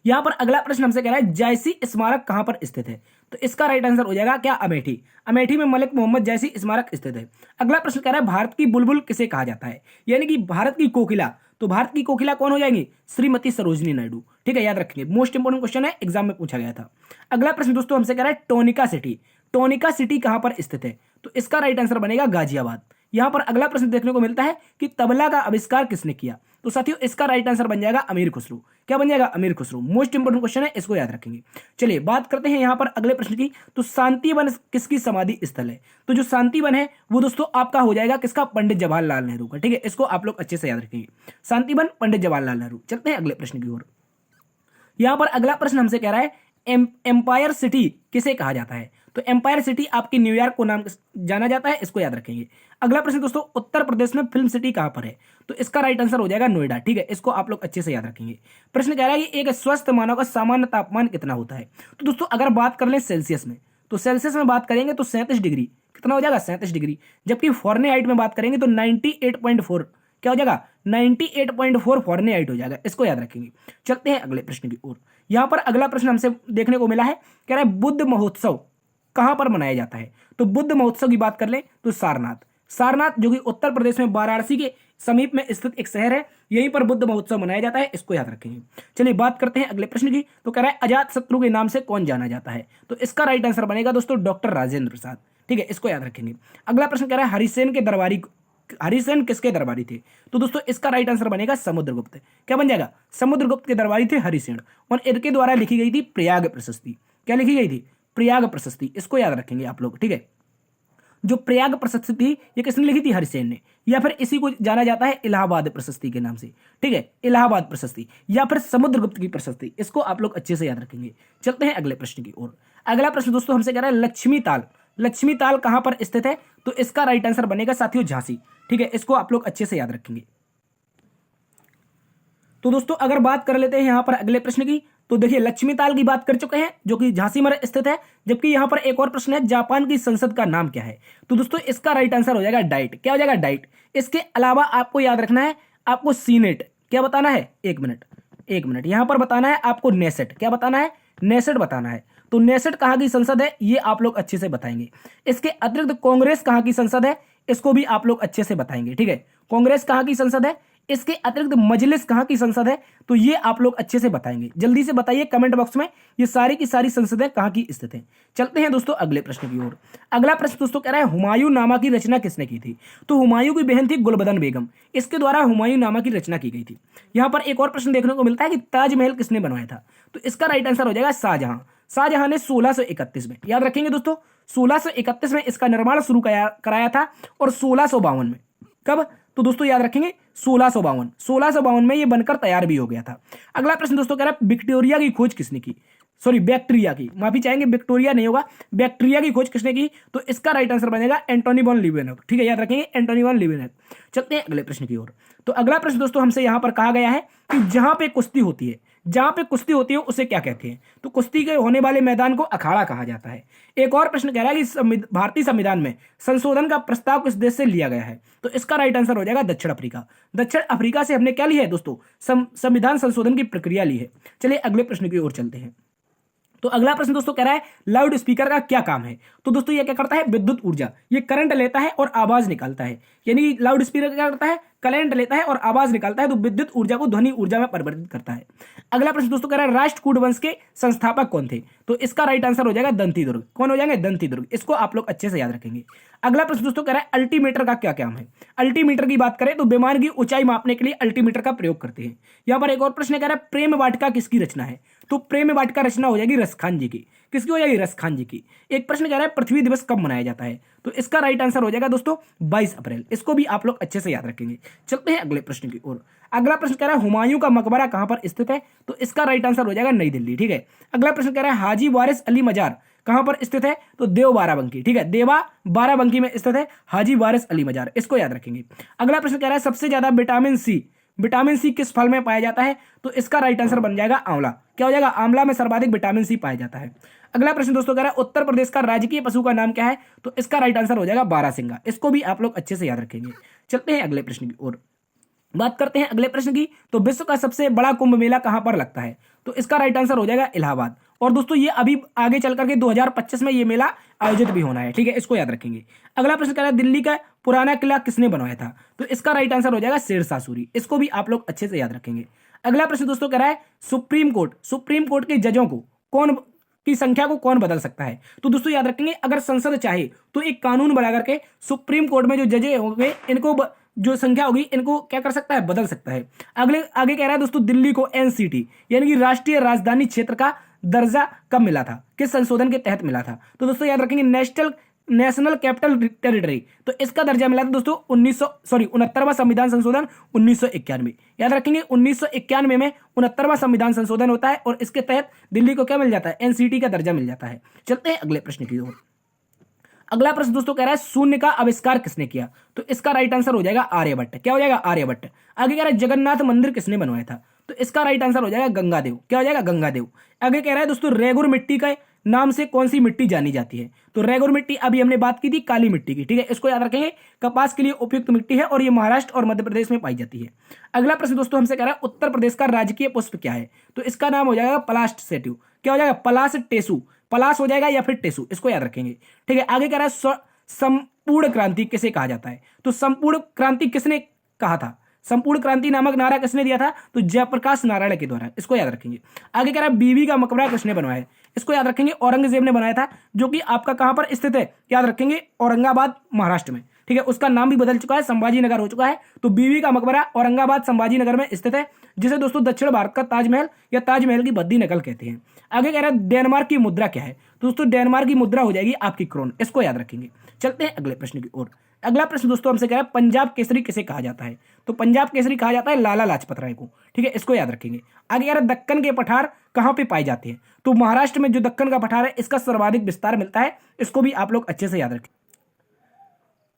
यहां पर अगला प्रश्न हमसे कह रहा है जायसी स्मारक कहां पर स्थित है? तो इसका राइट आंसर हो जाएगा क्या? अमेठी। अमेठी में मलिक मोहम्मद जायसी स्मारक स्थित है। अगला प्रश्न कह रहा है भारत की बुलबुल किसे कहा जाता है? यानी कि भारत की कोकिला। तो भारत की कोकिला कौन हो जाएंगी? श्रीमती सरोजिनी नायडू। ठीक है, याद रखेंगे, मोस्ट इंपोर्टेंट क्वेश्चन है, एग्जाम में पूछा गया था। अगला प्रश्न दोस्तों हमसे कह रहा है टोनिका सिटी। टोनिका सिटी कहां पर स्थित है? तो इसका राइट आंसर बनेगा गाजियाबाद। यहां पर अगला प्रश्न देखने को मिलता है कि तबला का आविष्कार किसने किया? तो साथियों इसका राइट आंसर बन जाएगा अमीर खुसरो। क्या बन जाएगा? अमीर खुसरो। मोस्ट इंपोर्टेंट क्वेश्चन है, इसको याद रखेंगे। चलिए बात करते हैं यहां पर अगले प्रश्न की। तो शांति वन किसकी समाधि स्थल है? तो जो शांति वन है वो दोस्तों आपका हो जाएगा किसका? पंडित जवाहरलाल नेहरू का। ठीक है, इसको आप लोग अच्छे से याद रखेंगे। शांति वन पंडित जवाहरलाल नेहरू। चलते हैं अगले प्रश्न की ओर। यहां पर अगला प्रश्न हमसे कह रहा है एम्पायर सिटी किसे कहा जाता है? तो एम्पायर सिटी आपकी न्यूयॉर्क को नाम जाना जाता है, इसको याद रखेंगे। अगला प्रश्न दोस्तों उत्तर प्रदेश में फिल्म सिटी कहां पर है? तो इसका राइट आंसर हो जाएगा नोएडा। ठीक है, इसको आप लोग अच्छे से याद रखेंगे। प्रश्न कह रहा है कि एक स्वस्थ मानव का सामान्य तापमान कितना होता है? तो दोस्तों अगर बात कर लें सेल्सियस में, तो सेल्सियस में बात करेंगे तो 37 डिग्री। कितना हो जाएगा? 37 डिग्री। जबकि फॉरेनहाइट में बात करेंगे तो 98.4 क्या हो जाएगा? 98.4 फॉरेनहाइट हो जाएगा, इसको याद रखेंगे। चलते हैं अगले प्रश्न की ओर। यहां पर अगला प्रश्न हमसे देखने को मिला है, कह रहा है बुद्ध महोत्सव कहां पर मनाया जाता है? तो बुद्ध महोत्सव की बात कर लें तो सारनाथ। सारनाथ जो कि उत्तर प्रदेश में वाराणसी के समीप में स्थित एक शहर है, यहीं पर बुद्ध महोत्सव मनाया जाता है, इसको याद रखेंगे। चलिए बात करते हैं अगले प्रश्न की। तो कह रहा है अजात शत्रु के नाम से कौन जाना जाता है? तो इसका राइट आंसर बनेगा दोस्तों डॉक्टर राजेंद्र प्रसाद। ठीक है, इसको याद रखेंगे। अगला प्रश्न कह रहा है हरिसेन किसके दरबारी थे? तो दोस्तों इसका राइट आंसर बनेगा समुद्रगुप्त। क्या बन जाएगा? समुद्रगुप्त के दरबारी थे हरिसेन, और इनके द्वारा लिखी गई थी प्रयाग प्रशस्ति। क्या लिखी गई थी? प्रयाग प्रशस्ति। इसको याद रखेंगे आप लोग। ठीक है, जो प्रयाग प्रशस्ति थी ये किसने लिखी थी? हरिसेन ने। या फिर इसी को जाना जाता है इलाहाबाद प्रशस्ति के नाम से। ठीक है, इलाहाबाद प्रशस्ति या फिर समुद्रगुप्त की प्रशस्ति, इसको आप लोग अच्छे से याद रखेंगे। चलते हैं अगले प्रश्न की ओर। अगला प्रश्न दोस्तों हमसे कह रहा है लक्ष्मी ताल। लक्ष्मी ताल कहां पर स्थित है? तो इसका राइट आंसर बनेगा साथियों झांसी। ठीक है, इसको आप लोग अच्छे से याद रखेंगे। तो दोस्तों अगर बात कर लेते हैं यहां पर अगले प्रश्न की, तो देखिए लक्ष्मी ताल की बात कर चुके हैं जो कि झांसी में स्थित है। जबकि यहां पर एक और प्रश्न है जापान की संसद का नाम क्या है? तो दोस्तों इसका राइट आंसर हो जाएगा डाइट। क्या हो जाएगा? डाइट। इसके अलावा आपको याद रखना है, आपको सीनेट क्या बताना है? एक मिनट यहां पर बताना है आपको नेसेट। क्या बताना है? नेसेट बताना है। तो नेसेट कहां की संसद है ये आप लोग अच्छे से बताएंगे। इसके अतिरिक्त कांग्रेस कहां की संसद है, इसको भी आप लोग अच्छे से बताएंगे। ठीक है, कांग्रेस कहां की संसद है, इसके अतिरिक्त मजलिस कहां की संसद है, तो ये आप लोग अच्छे से बताएंगे। जल्दी से बताइए कमेंट बॉक्स में ये सारी की सारी संसदें कहां की स्थित हैं। चलते हैं दोस्तों अगले प्रश्न की ओर। अगला प्रश्न दोस्तों कह रहा है हुमायूं नामा की रचना किसने की थी? तो हुमायूं की बहन थी गुलबदन बेगम, इसके द्वारा हुमायूं नामा की रचना की गई थी। यहां पर एक और प्रश्न देखने को मिलता है कि ताजमहल किसने बनवाया था? तो इसका राइट आंसर हो जाएगा शाहजहां। शाहजहां ने 1631 में, याद रखेंगे दोस्तों, 1631 में इसका निर्माण शुरू कराया था, और 1652 में, कब? तो दोस्तों याद रखेंगे 1652 में ये बनकर तैयार भी हो गया था। अगला प्रश्न दोस्तों कह रहा है विक्टोरिया की खोज किसने की? सॉरी, बैक्टीरिया की, माफी चाहेंगे, विक्टोरिया नहीं होगा, बैक्टीरिया की खोज किसने की? तो इसका राइट आंसर बनेगा एंटोनी वॉन लीवेनॉक। ठीक है, याद रखेंगे एंटोनी वॉन लीवेनॉक। चलते हैं अगले प्रश्न की ओर। तो अगला प्रश्न दोस्तों हमसे यहां पर कहा गया है कि जहां पे कुश्ती होती है उसे क्या कहते हैं? तो कुश्ती के होने वाले मैदान को अखाड़ा कहा जाता है। एक और प्रश्न कह रहा है कि भारतीय संविधान में संशोधन का प्रस्ताव किस देश से लिया गया है? तो इसका राइट आंसर हो जाएगा दक्षिण अफ्रीका। दक्षिण अफ्रीका से हमने क्या लिया है दोस्तों? संविधान संशोधन की प्रक्रिया ली है। चलिए अगले प्रश्न की ओर चलते हैं। तो अगला प्रश्न दोस्तों कह रहा है लाउड स्पीकर का क्या काम है? तो दोस्तों ये क्या करता है? विद्युत ऊर्जा, ये करंट लेता है और आवाज निकालता है। यानी लाउड स्पीकर क्या करता है? करंट लेता है और आवाज निकालता है, तो विद्युत ऊर्जा को ध्वनि ऊर्जा में परिवर्तित करता है। अगला प्रश्न दोस्तों कह रहा है राष्ट्रकूट वंश के संस्थापक कौन थे? तो इसका राइट आंसर हो जाएगा दंती दुर्ग। कौन हो जाएंगे? दंती दुर्ग। इसको आप लोग अच्छे से याद रखेंगे। अगला प्रश्न दोस्तों कह रहा है अल्टीमीटर का क्या काम है? अल्टीमीटर की बात करें तो विमान की ऊंचाई मापने के लिए अल्टीमीटर का प्रयोग करते हैं। यहां पर एक और प्रश्न कह रहा है प्रेम वाटिका किसकी रचना है? तो प्रेम वाटिका रचना हो जाएगी रसखान जी की। किसकी हो जाएगी? रसखान जी की। एक प्रश्न कह रहा है पृथ्वी दिवस कब मनाया जाता है? तो इसका राइट आंसर हो जाएगा दोस्तों 22 अप्रैल। इसको भी आप लोग अच्छे से याद रखेंगे। चलते हैं अगले प्रश्न की ओर। अगला प्रश्न कह रहा है हुमायूं का मकबरा कहां पर स्थित है? तो इसका राइट आंसर हो जाएगा नई दिल्ली। ठीक है, अगला प्रश्न कह रहा है हाजी वारिस अली मजार कहां पर स्थित है? तो देव बाराबंकी। ठीक है, देवा बाराबंकी में स्थित है हाजी वारिस अली मजार। इसको याद रखेंगे। अगला प्रश्न कह रहा है सबसे ज्यादा विटामिन सी विटामिन सी किस फल में पाया जाता है? तो इसका राइट आंसर बन जाएगा आंवला। क्या हो जाएगा? आंवला में सर्वाधिक विटामिन सी पाया जाता है। अगला प्रश्न दोस्तों कह रहा है उत्तर प्रदेश का राजकीय पशु का नाम क्या है? तो इसका राइट आंसर हो जाएगा बारहसिंगा। इसको भी आप लोग अच्छे से याद रखेंगे। चलते हैं अगले प्रश्न की ओर। बात करते हैं अगले प्रश्न की। तो विश्व का सबसे बड़ा कुंभ मेला कहां पर लगता है? तो इसका राइट आंसर हो जाएगा इलाहाबाद। और दोस्तों ये अभी आगे चल करके 2025 में ये मेला आयोजित भी होना है, ठीक है, इसको याद रखेंगे। अगला प्रश्न कह रहा है दिल्ली का पुराना किला किसने बनवाया था? तो इसका राइट आंसर हो जाएगा शेरशाह सूरी। इसको भी आप लोग अच्छे से याद रखेंगे। अगला प्रश्न दोस्तों कह रहा है सुप्रीम कोर्ट के जजों को कौन की संख्या को कौन बदल सकता है? तो दोस्तों याद रखेंगे अगर संसद चाहे तो एक कानून बना करके सुप्रीम कोर्ट में जो जजें होंगे इनको जो संख्या होगी इनको क्या कर सकता है? बदल सकता है। आगे कह रहा है दोस्तों दिल्ली को एनसीटी यानी कि राष्ट्रीय राजधानी क्षेत्र का दर्जा कब मिला था? किस संशोधन के तहत मिला था? तो दोस्तों याद रखेंगे नेशनल कैपिटल टेरिटरी। तो इसका दर्जा मिला था दोस्तों 69वां संविधान संशोधन 1991। याद रखेंगे 1991 में 69वां संविधान संशोधन होता है और इसके तहत दिल्ली को क्या मिल जाता है? एनसीटी का दर्जा मिल जाता है। चलते हैं अगले प्रश्न की ओर। अगला प्रश्न दोस्तों कह रहा है शून्य का आविष्कार किसने किया? तो इसका राइट आंसर हो जाएगा आर्यभट्ट। क्या हो जाएगा? आर्यभट्ट। आगे कह रहा है जगन्नाथ मंदिर किसने बनवाया था? तो इसका राइट आंसर हो जाएगा गंगादेव। क्या हो जाएगा? गंगादेव। आगे कह रहा है दोस्तों रेगुर मिट्टी के नाम से कौन सी मिट्टी जानी जाती है? तो रेगुर मिट्टी अभी हमने बात की थी काली मिट्टी की, ठीक है, इसको याद रखेंगे। कपास के लिए उपयुक्त मिट्टी है और ये महाराष्ट्र और मध्य प्रदेश में पाई जाती है। अगला प्रश्न दोस्तों हमसे कह रहा है उत्तर प्रदेश का राजकीय पुष्प क्या है? तो इसका नाम हो जाएगा पलाश सेटू। क्या हो जाएगा? पलाश टेसू। पलाश हो जाएगा या फिर टेसू, इसको याद रखेंगे, ठीक है। आगे कह रहा है संपूर्ण क्रांति किसे कहा जाता है? तो संपूर्ण क्रांति किसने कहा था? संपूर्ण क्रांति नामक नारा किसने दिया था? तो जयप्रकाश नारायण के द्वारा। इसको याद रखेंगे। आगे कह रहा है बीबी का मकबरा किसने बनवाया है? इसको याद रखेंगे औरंगजेब ने बनाया था, जो कि आपका कहां पर स्थित है? याद रखेंगे औरंगाबाद महाराष्ट्र में, ठीक है। उसका नाम भी बदल चुका है, संभाजी नगर हो चुका है। तो बीबी का मकबरा औरंगाबाद संभाजी नगर में स्थित है, जिसे दोस्तों दक्षिण भारत का ताजमहल या ताजमहल की बद्दी नकल कहते हैं। आगे कह रहा है डेनमार्क की मुद्रा क्या है? तो दोस्तों डेनमार्क की मुद्रा हो जाएगी आपकी क्रोन। इसको याद रखेंगे। चलते हैं अगले प्रश्न की ओर। अगला प्रश्न दोस्तों हमसे कह रहा है पंजाब केसरी किसे कहा जाता है? तो पंजाब केसरी कहा जाता है लाला लाजपत राय को, ठीक है, इसको याद रखेंगे। आगे कह रहा है दक्कन के पठार कहां पे पाए जाते हैं? तो महाराष्ट्र में जो दक्कन का पठार है इसका सर्वाधिक विस्तार मिलता है। इसको भी आप लोग अच्छे से याद रखें।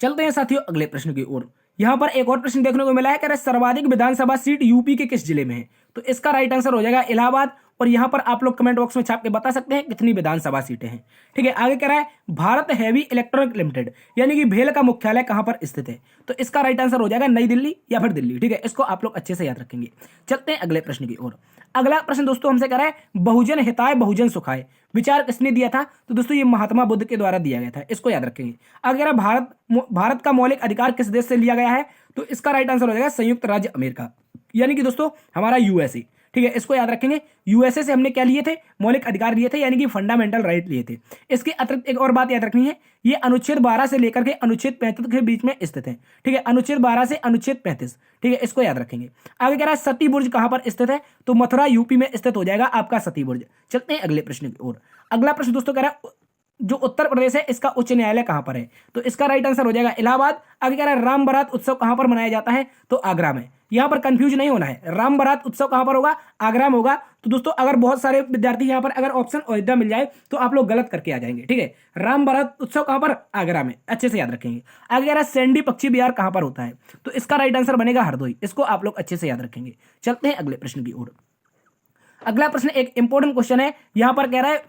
चलते हैं साथियों अगले प्रश्न की ओर। यहां पर एक और प्रश्न देखने को मिला है, कह रहा है सर्वाधिक विधानसभा सीट यूपी के किस जिले में है? तो इसका राइट आंसर हो जाएगा इलाहाबाद। और यहां पर आप लोग कमेंट बॉक्स में छाप के बता सकते हैं कितनी विधानसभा सीटें हैं, ठीक है। आगे कह रहा है भारत हैवी इलेक्ट्रॉनिक लिमिटेड यानी कि भेल का मुख्यालय कहां पर स्थित है? तो इसका राइट आंसर हो जाएगा नई दिल्ली या फिर दिल्ली, ठीक है, इसको आप लोग अच्छे से याद रखेंगे। चलते हैं अगले प्रश्न की ओर। अगला प्रश्न दोस्तों हमसे कह रहा है बहुजन हिताय बहुजन सुखाय विचार किसने दिया था? तो दोस्तों ये महात्मा बुद्ध के द्वारा दिया गया था, इसको याद रखेंगे। अगर भारत का मौलिक अधिकार किस देश से लिया गया है? तो इसका राइट आंसर हो जाएगा संयुक्त राज्य अमेरिका यानी कि दोस्तों हमारा यूएसए, ठीक है, इसको याद रखेंगे। यूएसए से हमने क्या लिए थे? मौलिक अधिकार लिए थे यानी कि फंडामेंटल राइट लिए थे। इसके अतिरिक्त एक और बात याद रखनी है, ये अनुच्छेद 12 से लेकर के अनुच्छेद 35 के बीच में स्थित है, ठीक है, अनुच्छेद 12 से अनुच्छेद 35, ठीक है, इसको याद रखेंगे। आगे कह रहा है सती बुर्ज कहां पर स्थित है? तो मथुरा यूपी में स्थित हो जाएगा आपका सती बुर्ज। चलते हैं अगले प्रश्न की ओर। अगला प्रश्न दोस्तों कह रहा है जो उत्तर प्रदेश है इसका उच्च न्यायालय कहां पर है? तो इसका राइट आंसर हो जाएगा इलाहाबाद। आगे कह रहा है राम बारात उत्सव कहां पर मनाया जाता है? तो आगरा में। यहां पर कंफ्यूज नहीं होना है, राम बारात उत्सव कहां पर होगा? आगरा में होगा। तो दोस्तों अगर बहुत सारे विद्यार्थी यहां पर अगर ऑप्शन अयोध्या मिल जाए तो आप लोग गलत करके आ जाएंगे, ठीक है। राम बारात उत्सव कहां पर? आगरा में, अच्छे से याद रखेंगे। आगे कह रहा है सैंडी पक्षी विहार कहां पर होता है? तो इसका राइट आंसर बनेगा हरदोई। इसको आप लोग अच्छे से याद रखेंगे। चलते हैं अगले प्रश्न की ओर। अगला प्रश्न एक इंपॉर्टेंट क्वेश्चन है, यहां पर कह रहा है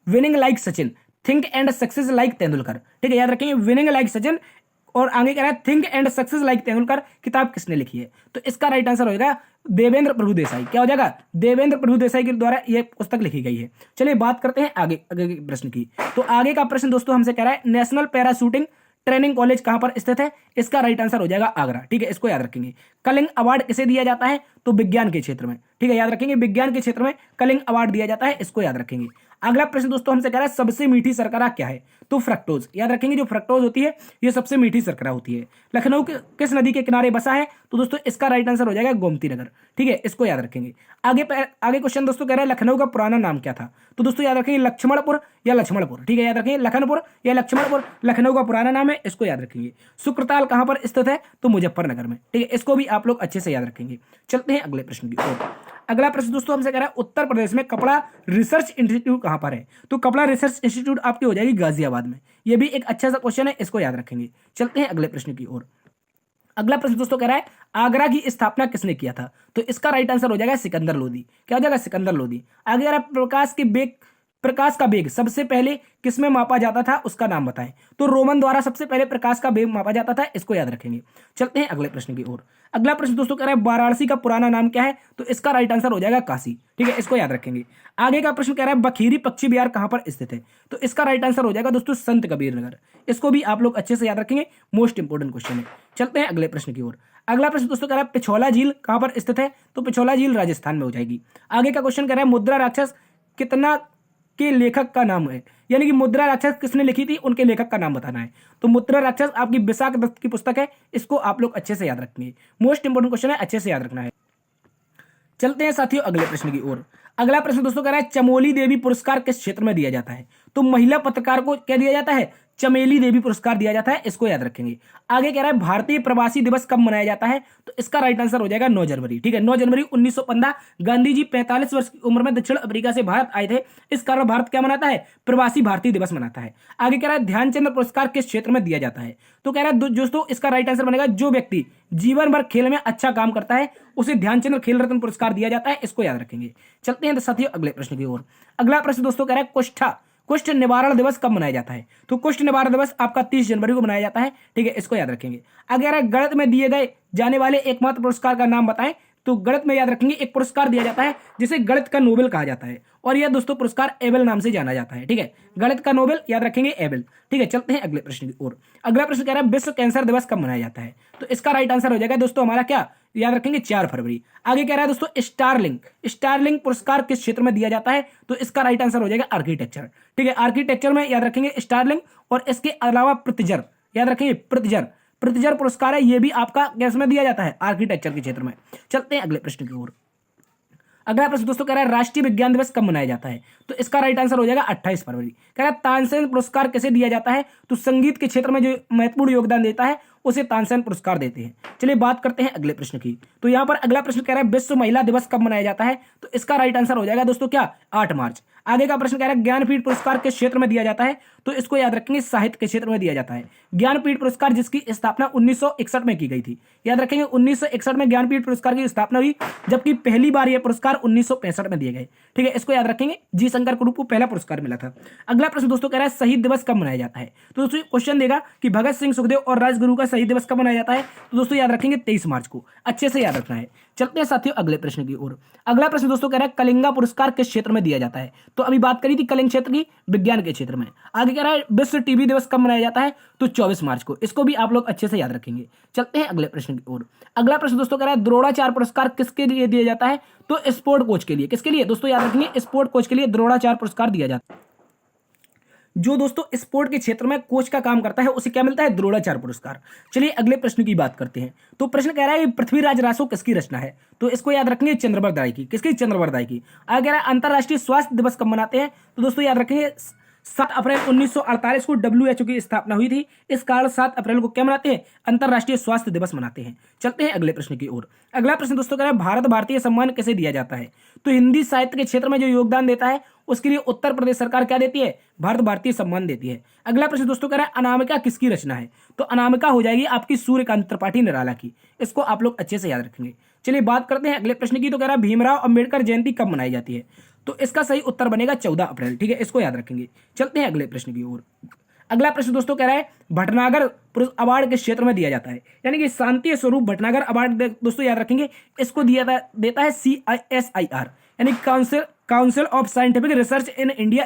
winning like Sachin think and success like Tendulkar, ठीक है, याद रखेंगे विनिंग लाइक सचिन। और आगे कह रहा है think and success like Tendulkar किताब किसने लिखी है? तो इसका राइट आंसर होगा देवेंद्र प्रभु देसाई। क्या हो जाएगा? देवेंद्र प्रभु देसाई के द्वारा यह पुस्तक लिखी गई है। चलिए बात करते हैं आगे के प्रश्न की। तो आगे का प्रश्न दोस्तों हमसे कह रहा है नेशनल पैराशूटिंग ट्रेनिंग कॉलेज कहां पर स्थित है? इसका राइट आंसर हो जाएगा आगरा, ठीक है, इसको याद रखेंगे। कलिंग अवार्ड किसे दिया जाता है? तो विज्ञान के क्षेत्र में, ठीक है, याद रखेंगे विज्ञान के क्षेत्र में कलिंग अवार्ड दिया जाता है, इसको याद रखेंगे। अगला प्रश्न दोस्तों हमसे कह रहा है सबसे मीठी शर्करा क्या है? तो फ्रक्टोज। याद रखेंगे जो फ्रक्टोज होती है ये सबसे मीठी शर्करा होती है। लखनऊ किस नदी के किनारे बसा है? तो दोस्तों इसका राइट आंसर हो जाएगा गोमती नगर, ठीक है, इसको याद रखेंगे। आगे क्वेश्चन दोस्तों कह रहा है लखनऊ का पुराना नाम क्या था? तो दोस्तों याद रखेंगे लक्ष्मणपुर या लक्ष्मणपुर, ठीक है, याद रखेंगे लखनपुर या लक्ष्मणपुर लखनऊ का पुराना नाम है, इसको याद रखेंगे। शुक्रताल कहां पर स्थित है? तो मुजफ्फरनगर में, ठीक है, इसको भी आप लोग अच्छे से याद रखेंगे। चलते हैं अगले प्रश्न की ओर। अगला प्रश्न दोस्तों हमसे कह रहा है उत्तर प्रदेश में कपड़ा रिसर्च इंस्टीट्यूट कहां पर है? तो कपड़ा रिसर्च इंस्टीट्यूट आपकी हो जाएगी गाजियाबाद में। यह भी एक अच्छा सा क्वेश्चन है, इसको याद रखेंगे। चलते हैं अगले प्रश्न की ओर। अगला प्रश्न दोस्तों कह रहा है आगरा की स्थापना किसने किया था? तो इसका राइट आंसर हो जाएगा सिकंदर लोदी। क्या हो जाएगा? सिकंदर लोदी। आगे कह रहा है प्रकाश का वेग सबसे पहले किसमें मापा जाता था, उसका नाम बताएं। तो रोमन द्वारा सबसे पहले प्रकाश का वेग मापा जाता था, इसको याद रखेंगे। चलते हैं अगले प्रश्न की ओर। अगला प्रश्न दोस्तों कह रहा है वाराणसी का पुराना नाम क्या है? तो इसका राइट आंसर हो जाएगा काशी। ठीक है, इसको याद रखेंगे। आगे का प्रश्न कह रहा है बखीरी पक्षी विहार कहां पर स्थित है? तो इसका राइट आंसर हो जाएगा दोस्तों संत कबीर नगर। इसको भी आप लोग अच्छे से याद रखेंगे, मोस्ट इंपोर्टेंट क्वेश्चन है। चलते हैं अगले प्रश्न की ओर। अगला प्रश्न दोस्तों कह रहा है पिछौला झील कहां पर स्थित है? तो पिछौला झील राजस्थान में हो जाएगी। आगे का क्वेश्चन कह रहा है मुद्रा राक्षस कितना के लेखक का नाम है, यानी कि मुद्रा राक्षस किसने लिखी थी, उनके लेखक का नाम बताना है। तो मुद्रा राक्षस आपकी विशाख दत्त की पुस्तक है, इसको आप लोग अच्छे से याद रखेंगे, मोस्ट इंपोर्टेंट क्वेश्चन है, अच्छे से याद रखना है। चलते हैं साथियों अगले प्रश्न की ओर। अगला प्रश्न दोस्तों कह रहा है चमोली देवी पुरस्कार किस क्षेत्र में दिया जाता है? तो महिला पत्रकार को क्या दिया जाता है? चमेली देवी पुरस्कार दिया जाता है, इसको याद रखेंगे। आगे कह रहा है भारतीय प्रवासी दिवस कब मनाया जाता है? तो इसका राइट आंसर हो जाएगा 9 जनवरी। ठीक है, 9 जनवरी 1915 गांधी जी 45 वर्ष की उम्र में दक्षिण अफ्रीका से भारत आए थे, इस कारण भारत क्या मनाता है? प्रवासी भारतीय दिवस मनाता है। आगे कह रहा है ध्यानचंद पुरस्कार किस क्षेत्र में दिया जाता है? तो कह रहा है दोस्तों इसका राइट आंसर बनेगा जो व्यक्ति जीवन भर खेल में अच्छा काम करता है उसे ध्यानचंद खेल रत्न पुरस्कार दिया जाता है, इसको याद रखेंगे। चलते हैं साथियों अगले प्रश्न की ओर। अगला प्रश्न दोस्तों कह रहा है कुष्ठ निवारण दिवस कब मनाया जाता है? तो कुष्ठ निवारण दिवस आपका 30 जनवरी को मनाया जाता है। ठीक है, इसको याद रखेंगे। अगर गणित में दिए गए जाने वाले एकमात्र पुरस्कार का नाम बताएं, तो गणित में याद रखेंगे एक पुरस्कार दिया जाता है जिसे गणित का नोबेल कहा जाता है, और यह दोस्तों पुरस्कार एबेल नाम से जाना जाता है। ठीक है, गणित का नोबेल याद रखेंगे एबेल। ठीक है, चलते हैं अगले प्रश्न की ओर। अगला प्रश्न कह रहा है विश्व कैंसर दिवस कब मनाया जाता है? तो इसका राइट आंसर हो जाएगा दोस्तों हमारा क्या, याद रखेंगे 4 फरवरी। आगे कह रहा है दोस्तों स्टारलिंग पुरस्कार किस क्षेत्र में दिया जाता है? तो इसका राइट आंसर हो जाएगा आर्किटेक्चर। ठीक है, आर्किटेक्चर में याद रखेंगे स्टारलिंग, और इसके अलावा पृथ्जर, याद रखेंगे पृथ्जर पुरस्कार है, ये भी आपका कैस में दिया जाता है? आर्किटेक्चर के क्षेत्र में। चलते हैं अगले प्रश्न की ओर। अगला प्रश्न दोस्तों कह रहा है राष्ट्रीय विज्ञान दिवस कब मनाया जाता है? तो इसका राइट आंसर हो जाएगा 28 फरवरी। कह रहा है तानसेन पुरस्कार किसे दिया जाता है? तो संगीत के क्षेत्र में जो महत्वपूर्ण योगदान देता है उसे तानसेन पुरस्कार देते हैं। चलिए बात करते हैं अगले प्रश्न की। तो यहां पर अगला प्रश्न कह रहा है विश्व महिला दिवस कब मनाया जाता है? तो इसका राइट आंसर हो जाएगा दोस्तों क्या, 8 मार्च। आगे का प्रश्न कह रहा है ज्ञानपीठ पुरस्कार किस क्षेत्र में दिया जाता है? तो इसको याद रखेंगे साहित्य के क्षेत्र में दिया जाता है। ज्ञानपीठ पुरस्कार जिसकी स्थापना 1961 में की गई थी, याद रखेंगे 1961 में ज्ञानपीठ पुरस्कार की स्थापना हुई, जबकि पहली बार यह पुरस्कार 1965 में दिए गए। ठीक है, इसको याद रखेंगे, जी शंकर ग्रुप को पहला पुरस्कार मिला था। अगला प्रश्न दोस्तों कह रहा है शहीद दिवस कब मनाया जाता है? तो दोस्तों क्वेश्चन देगा कि भगत सिंह, सुखदेव और राजगुरु का शहीद दिवस कब मनाया जाता है? तो दोस्तों याद रखेंगे 23 मार्च को, अच्छे से याद रखना है। चलते हैं साथियों अगले प्रश्न की ओर। अगला प्रश्न दोस्तों कह रहा है कलिंगा पुरस्कार किस क्षेत्र में दिया जाता है? तो अभी बात करी थी कलिंग क्षेत्र की, विज्ञान के क्षेत्र में। आगे कह रहा है विश्व टीबी दिवस कब मनाया जाता है? तो 24 मार्च को, इसको भी आप लोग अच्छे से याद रखेंगे। चलते हैं अगले प्रश्न की ओर। अगला प्रश्न दोस्तों कह रहा है द्रोणाचार्य पुरस्कार किसके लिए दिया जाता है? तो स्पोर्ट कोच के लिए। किसके लिए दोस्तों? याद रखेंगे स्पोर्ट कोच के लिए द्रोणाचार्य पुरस्कार दिया जाता है। जो दोस्तों स्पोर्ट के क्षेत्र में कोच का काम करता है उसे क्या मिलता है? द्रोणाचार्य पुरस्कार। चलिए अगले प्रश्न की बात करते हैं। तो प्रश्न कह रहा है पृथ्वीराज रासो किसकी रचना है? तो इसको याद रखेंगे चंद्रवरदाई राय की। किसकी? चंद्रवरदाई राय की। आगे कह रहा है अंतरराष्ट्रीय स्वास्थ्य दिवस कब मनाते हैं? तो दोस्तों याद रखेंगे 7 अप्रैल 1948 को WHO की स्थापना हुई थी, इस कारण 7 अप्रैल को क्या मनाते हैं? अंतरराष्ट्रीय स्वास्थ्य दिवस मनाते हैं। चलते हैं अगले प्रश्न की ओर। अगला प्रश्न दोस्तों कह रहा है भारत भारतीय सम्मान किसे दिया जाता है? तो हिंदी साहित्य के क्षेत्र में जो योगदान देता है उसके लिए उत्तर प्रदेश सरकार क्या देती है? भारत भारतीय सम्मान देती है। अगला प्रश्न दोस्तों कह रहा है अनामिका किसकी रचना है? तो अनामिका हो जाएगी आपकी सूर्यकांत त्रिपाठी निराला की, इसको आप लोग अच्छे से याद रखेंगे। चलिए बात करते हैं अगले प्रश्न की। तो कह रहा है भीमराव अंबेडकर जयंती कब मनाई जाती है? तो इसका सही उत्तर बनेगा 14 अप्रैल। ठीक है, इसको याद रखेंगे। चलते हैं अगले प्रश्न की ओर। अगला प्रश्न दोस्तों कह रहा है भटनागर अवार्ड किस क्षेत्र में दिया जाता है? यानी कि शांति स्वरूप भटनागर अवार्ड दोस्तों याद रखेंगे, इसको देता है CISIR, यानी council of scientific research in India.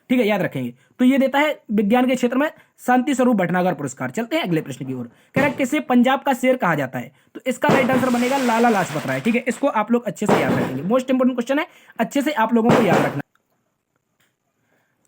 ठीक है, याद रखेंगे। तो ये देता है विज्ञान के क्षेत्र में शांति स्वरूप भटनागर पुरस्कार। चलते हैं अगले प्रश्न की ओर। कह रहा है किसे पंजाब का शेर कहा जाता है? तो इसका राइट आंसर बनेगा लाला लाजपत राय। ठीक है, इसको आप लोग अच्छे से याद रखेंगे, मोस्ट इंपोर्टेंट क्वेश्चन है, अच्छे से आप लोगों को याद रखना।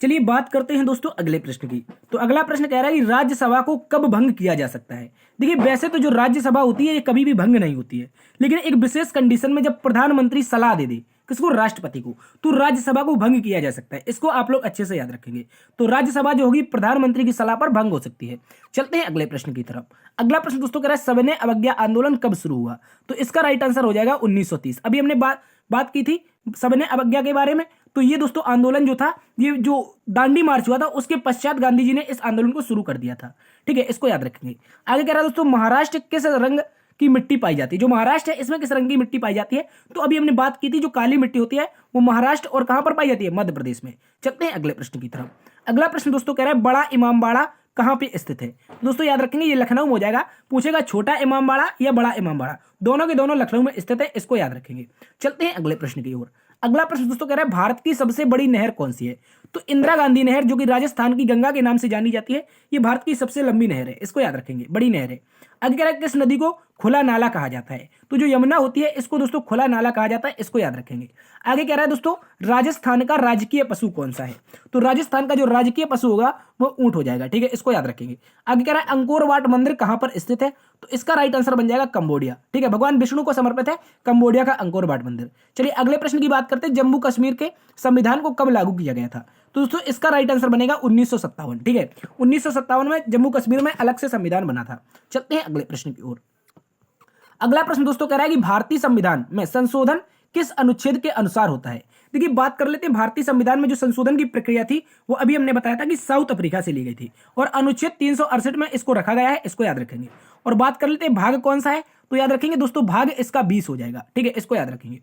चलिए बात करते हैं दोस्तों अगले प्रश्न की। तो अगला प्रश्न कह रहा है कि राज्यसभा को कब भंग किया जा सकता है? देखिए वैसे तो जो राज्यसभा होती है ये कभी भी भंग नहीं होती है, लेकिन एक विशेष कंडीशन में जब प्रधानमंत्री सलाह दे दे, किसको? राष्ट्रपति को, तो राज्यसभा को भंग किया जा सकता है। इसको आप लोग अच्छे से याद रखेंगे। तो राज्यसभा जो होगी प्रधानमंत्री की सलाह पर भंग हो सकती है। चलते हैं अगले प्रश्न की तरफ। अगला प्रश्न दोस्तों कह रहा है सविनय अवज्ञा आंदोलन कब शुरू हुआ? तो इसका राइट आंसर हो जाएगा 1930। अभी हमने बात की थी सविनय अवज्ञा के बारे में। तो ये दोस्तों आंदोलन जो था, ये जो दांडी मार्च हुआ था उसके पश्चात गांधी जी ने इस आंदोलन को शुरू कर दिया था। ठीक है, इसको याद रखेंगे। आगे कह रहा है दोस्तों महाराष्ट्र किस रंग की मिट्टी पाई जाती है, जो महाराष्ट्र है इसमें किस रंग की मिट्टी पाई जाती है, तो अभी हमने बात की थी जो काली मिट्टी होती है वो महाराष्ट्र और कहां पर पाई जाती है, मध्य प्रदेश में। चलते हैं अगले प्रश्न की तरफ। अगला प्रश्न दोस्तों कह रहा है बड़ा इमामबाड़ा कहां पे स्थित है, दोस्तों याद रखेंगे ये लखनऊ में हो जाएगा। पूछेगा छोटा इमामबाड़ा या बड़ा इमामबाड़ा, दोनों के दोनों लखनऊ में स्थित है, इसको याद रखेंगे। चलते हैं अगले प्रश्न की ओर। अगला प्रश्न दोस्तों कह रहा है भारत की सबसे बड़ी नहर कौन सी है, तो इंदिरा गांधी नहर जो कि राजस्थान की गंगा के नाम से जानी जाती है, ये भारत की सबसे लंबी नहर है, इसको याद रखेंगे, बड़ी नहर है। आगे कह रहा है किस नदी को खुला नाला कहा जाता है, तो जो यमुना होती है इसको दोस्तों खुला नाला कहा जाता है, इसको याद रखेंगे। आगे कह रहा है दोस्तों राजस्थान का राजकीय पशु कौन सा है, तो राजस्थान का जो राजकीय पशु होगा वो ऊंट हो जाएगा, ठीक है, इसको याद रखेंगे। आगे कह रहा है अंकोर वाट मंदिर कहां पर स्थित है, तो इसका राइट आंसर बन जाएगा कंबोडिया, ठीक है, भगवान विष्णु को समर्पित है कंबोडिया का अंकोर वाट मंदिर। चलिए अगले प्रश्न की बात करते हैं, जम्मू कश्मीर के संविधान को कब लागू किया गया था, तो दोस्तों इसका राइट आंसर बनेगा 1957, ठीक है, 1957 में जम्मू कश्मीर में अलग से संविधान बना था। चलते हैं अगले प्रश्न की ओर। अगला प्रश्न दोस्तों कह रहा है कि भारतीय संविधान में संशोधन किस अनुच्छेद के अनुसार होता है। देखिए बात कर लेते हैं भारतीय संविधान में जो संशोधन की प्रक्रिया थी वो अभी हमने बताया था कि साउथ अफ्रीका से ली गई थी और अनुच्छेद 368 में इसको रखा गया है, इसको याद रखेंगे। और बात कर लेते हैं भाग कौन सा है, तो याद रखेंगे दोस्तों भाग इसका 20 हो जाएगा, ठीक है, इसको याद रखेंगे।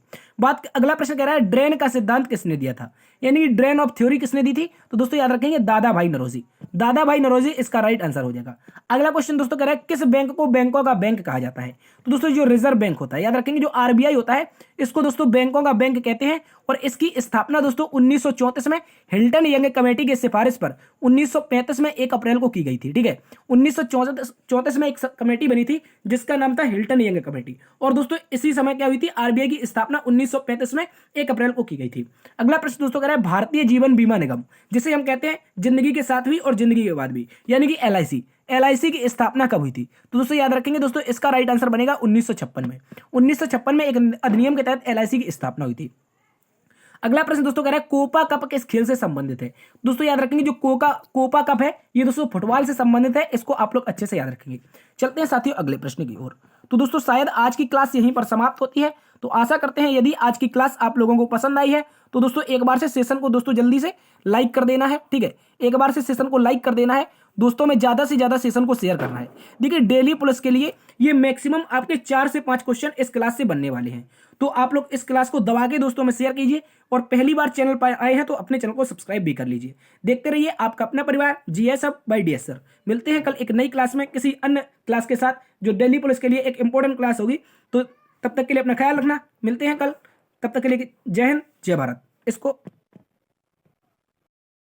अगला प्रश्न कह रहा है ड्रेन का सिद्धांत किसने दिया था, यानी कि ड्रेन ऑफ थ्योरी किसने दी थी, तो दोस्तों याद रखेंगे दादा भाई नौरोजी, दादा भाई नौरोजी इसका राइट आंसर हो जाएगा। अगला क्वेश्चन दोस्तों कह रहा है किस बैंक को बैंकों का बैंक कहा जाता है, तो दोस्तों जो रिजर्व बैंक होता है, याद रखेंगे जो आरबीआई होता है इसको दोस्तों बैंकों का बैंक कहते हैं। और इसकी स्थापना दोस्तों 1934 में हिल्टन यंग कमेटी की सिफारिश पर 1935 में 1 अप्रैल को की गई थी, ठीक है, 1934 में एक कमेटी बनी थी जिसका नाम था हिल्टन यंग कमेटी। और दोस्तों इसी समय क्या हुई थी, आरबीआई की स्थापना 1935 में 1 अप्रैल को की गई थी। अगला प्रश्न दोस्तों कह रहा है भारतीय जीवन बीमा निगम जिसे हम कहते हैं जिंदगी के साथ भी और जिंदगी के बाद भी, यानी कि एलआईसी की स्थापना कब हुई थी, तो दोस्तों याद रखेंगे दोस्तों इसका राइट आंसर बनेगा 1956 में। 1956 में एक अधिनियम के तहत एलआईसी की स्थापना हुई थी। अगला प्रश्न दोस्तों कह रहा है कोपा कप किस खेल से संबंधित है, दोस्तों याद रखेंगे जो कोपा कप है ये दोस्तों फुटबॉल से संबंधित है, इसको आप लोग अच्छे से याद रखेंगे। चलते हैं साथियों अगले प्रश्न की ओर। तो दोस्तों शायद आज की क्लास यहीं पर समाप्त होती है, तो आशा करते हैं यदि आज की क्लास आप लोगों को पसंद आई है तो दोस्तों एक बार से सेशन को दोस्तों जल्दी से लाइक कर देना है, ठीक है, एक बार से सेशन को लाइक कर देना है, दोस्तों में ज्यादा से ज्यादा सेशन को शेयर करना है। देखिए डेली पुलिस के लिए ये मैक्सिमम आपके 4 से 5 क्वेश्चन इस क्लास से बनने वाले हैं, तो आप लोग इस क्लास को दबा के दोस्तों में शेयर कीजिए और पहली बार चैनल पर आए हैं तो अपने चैनल को सब्सक्राइब भी कर लीजिए। देखते रहिए आपका अपना परिवार GS hub by DS sir. मिलते हैं कल एक नई क्लास में किसी अन्य क्लास के साथ जो दिल्ली पुलिस के लिए एक इंपॉर्टेंट क्लास होगी, तो तब तक के लिए अपना ख्याल रखना, मिलते हैं कल, तब तक के लिए जय हिंद जय भारत। इसको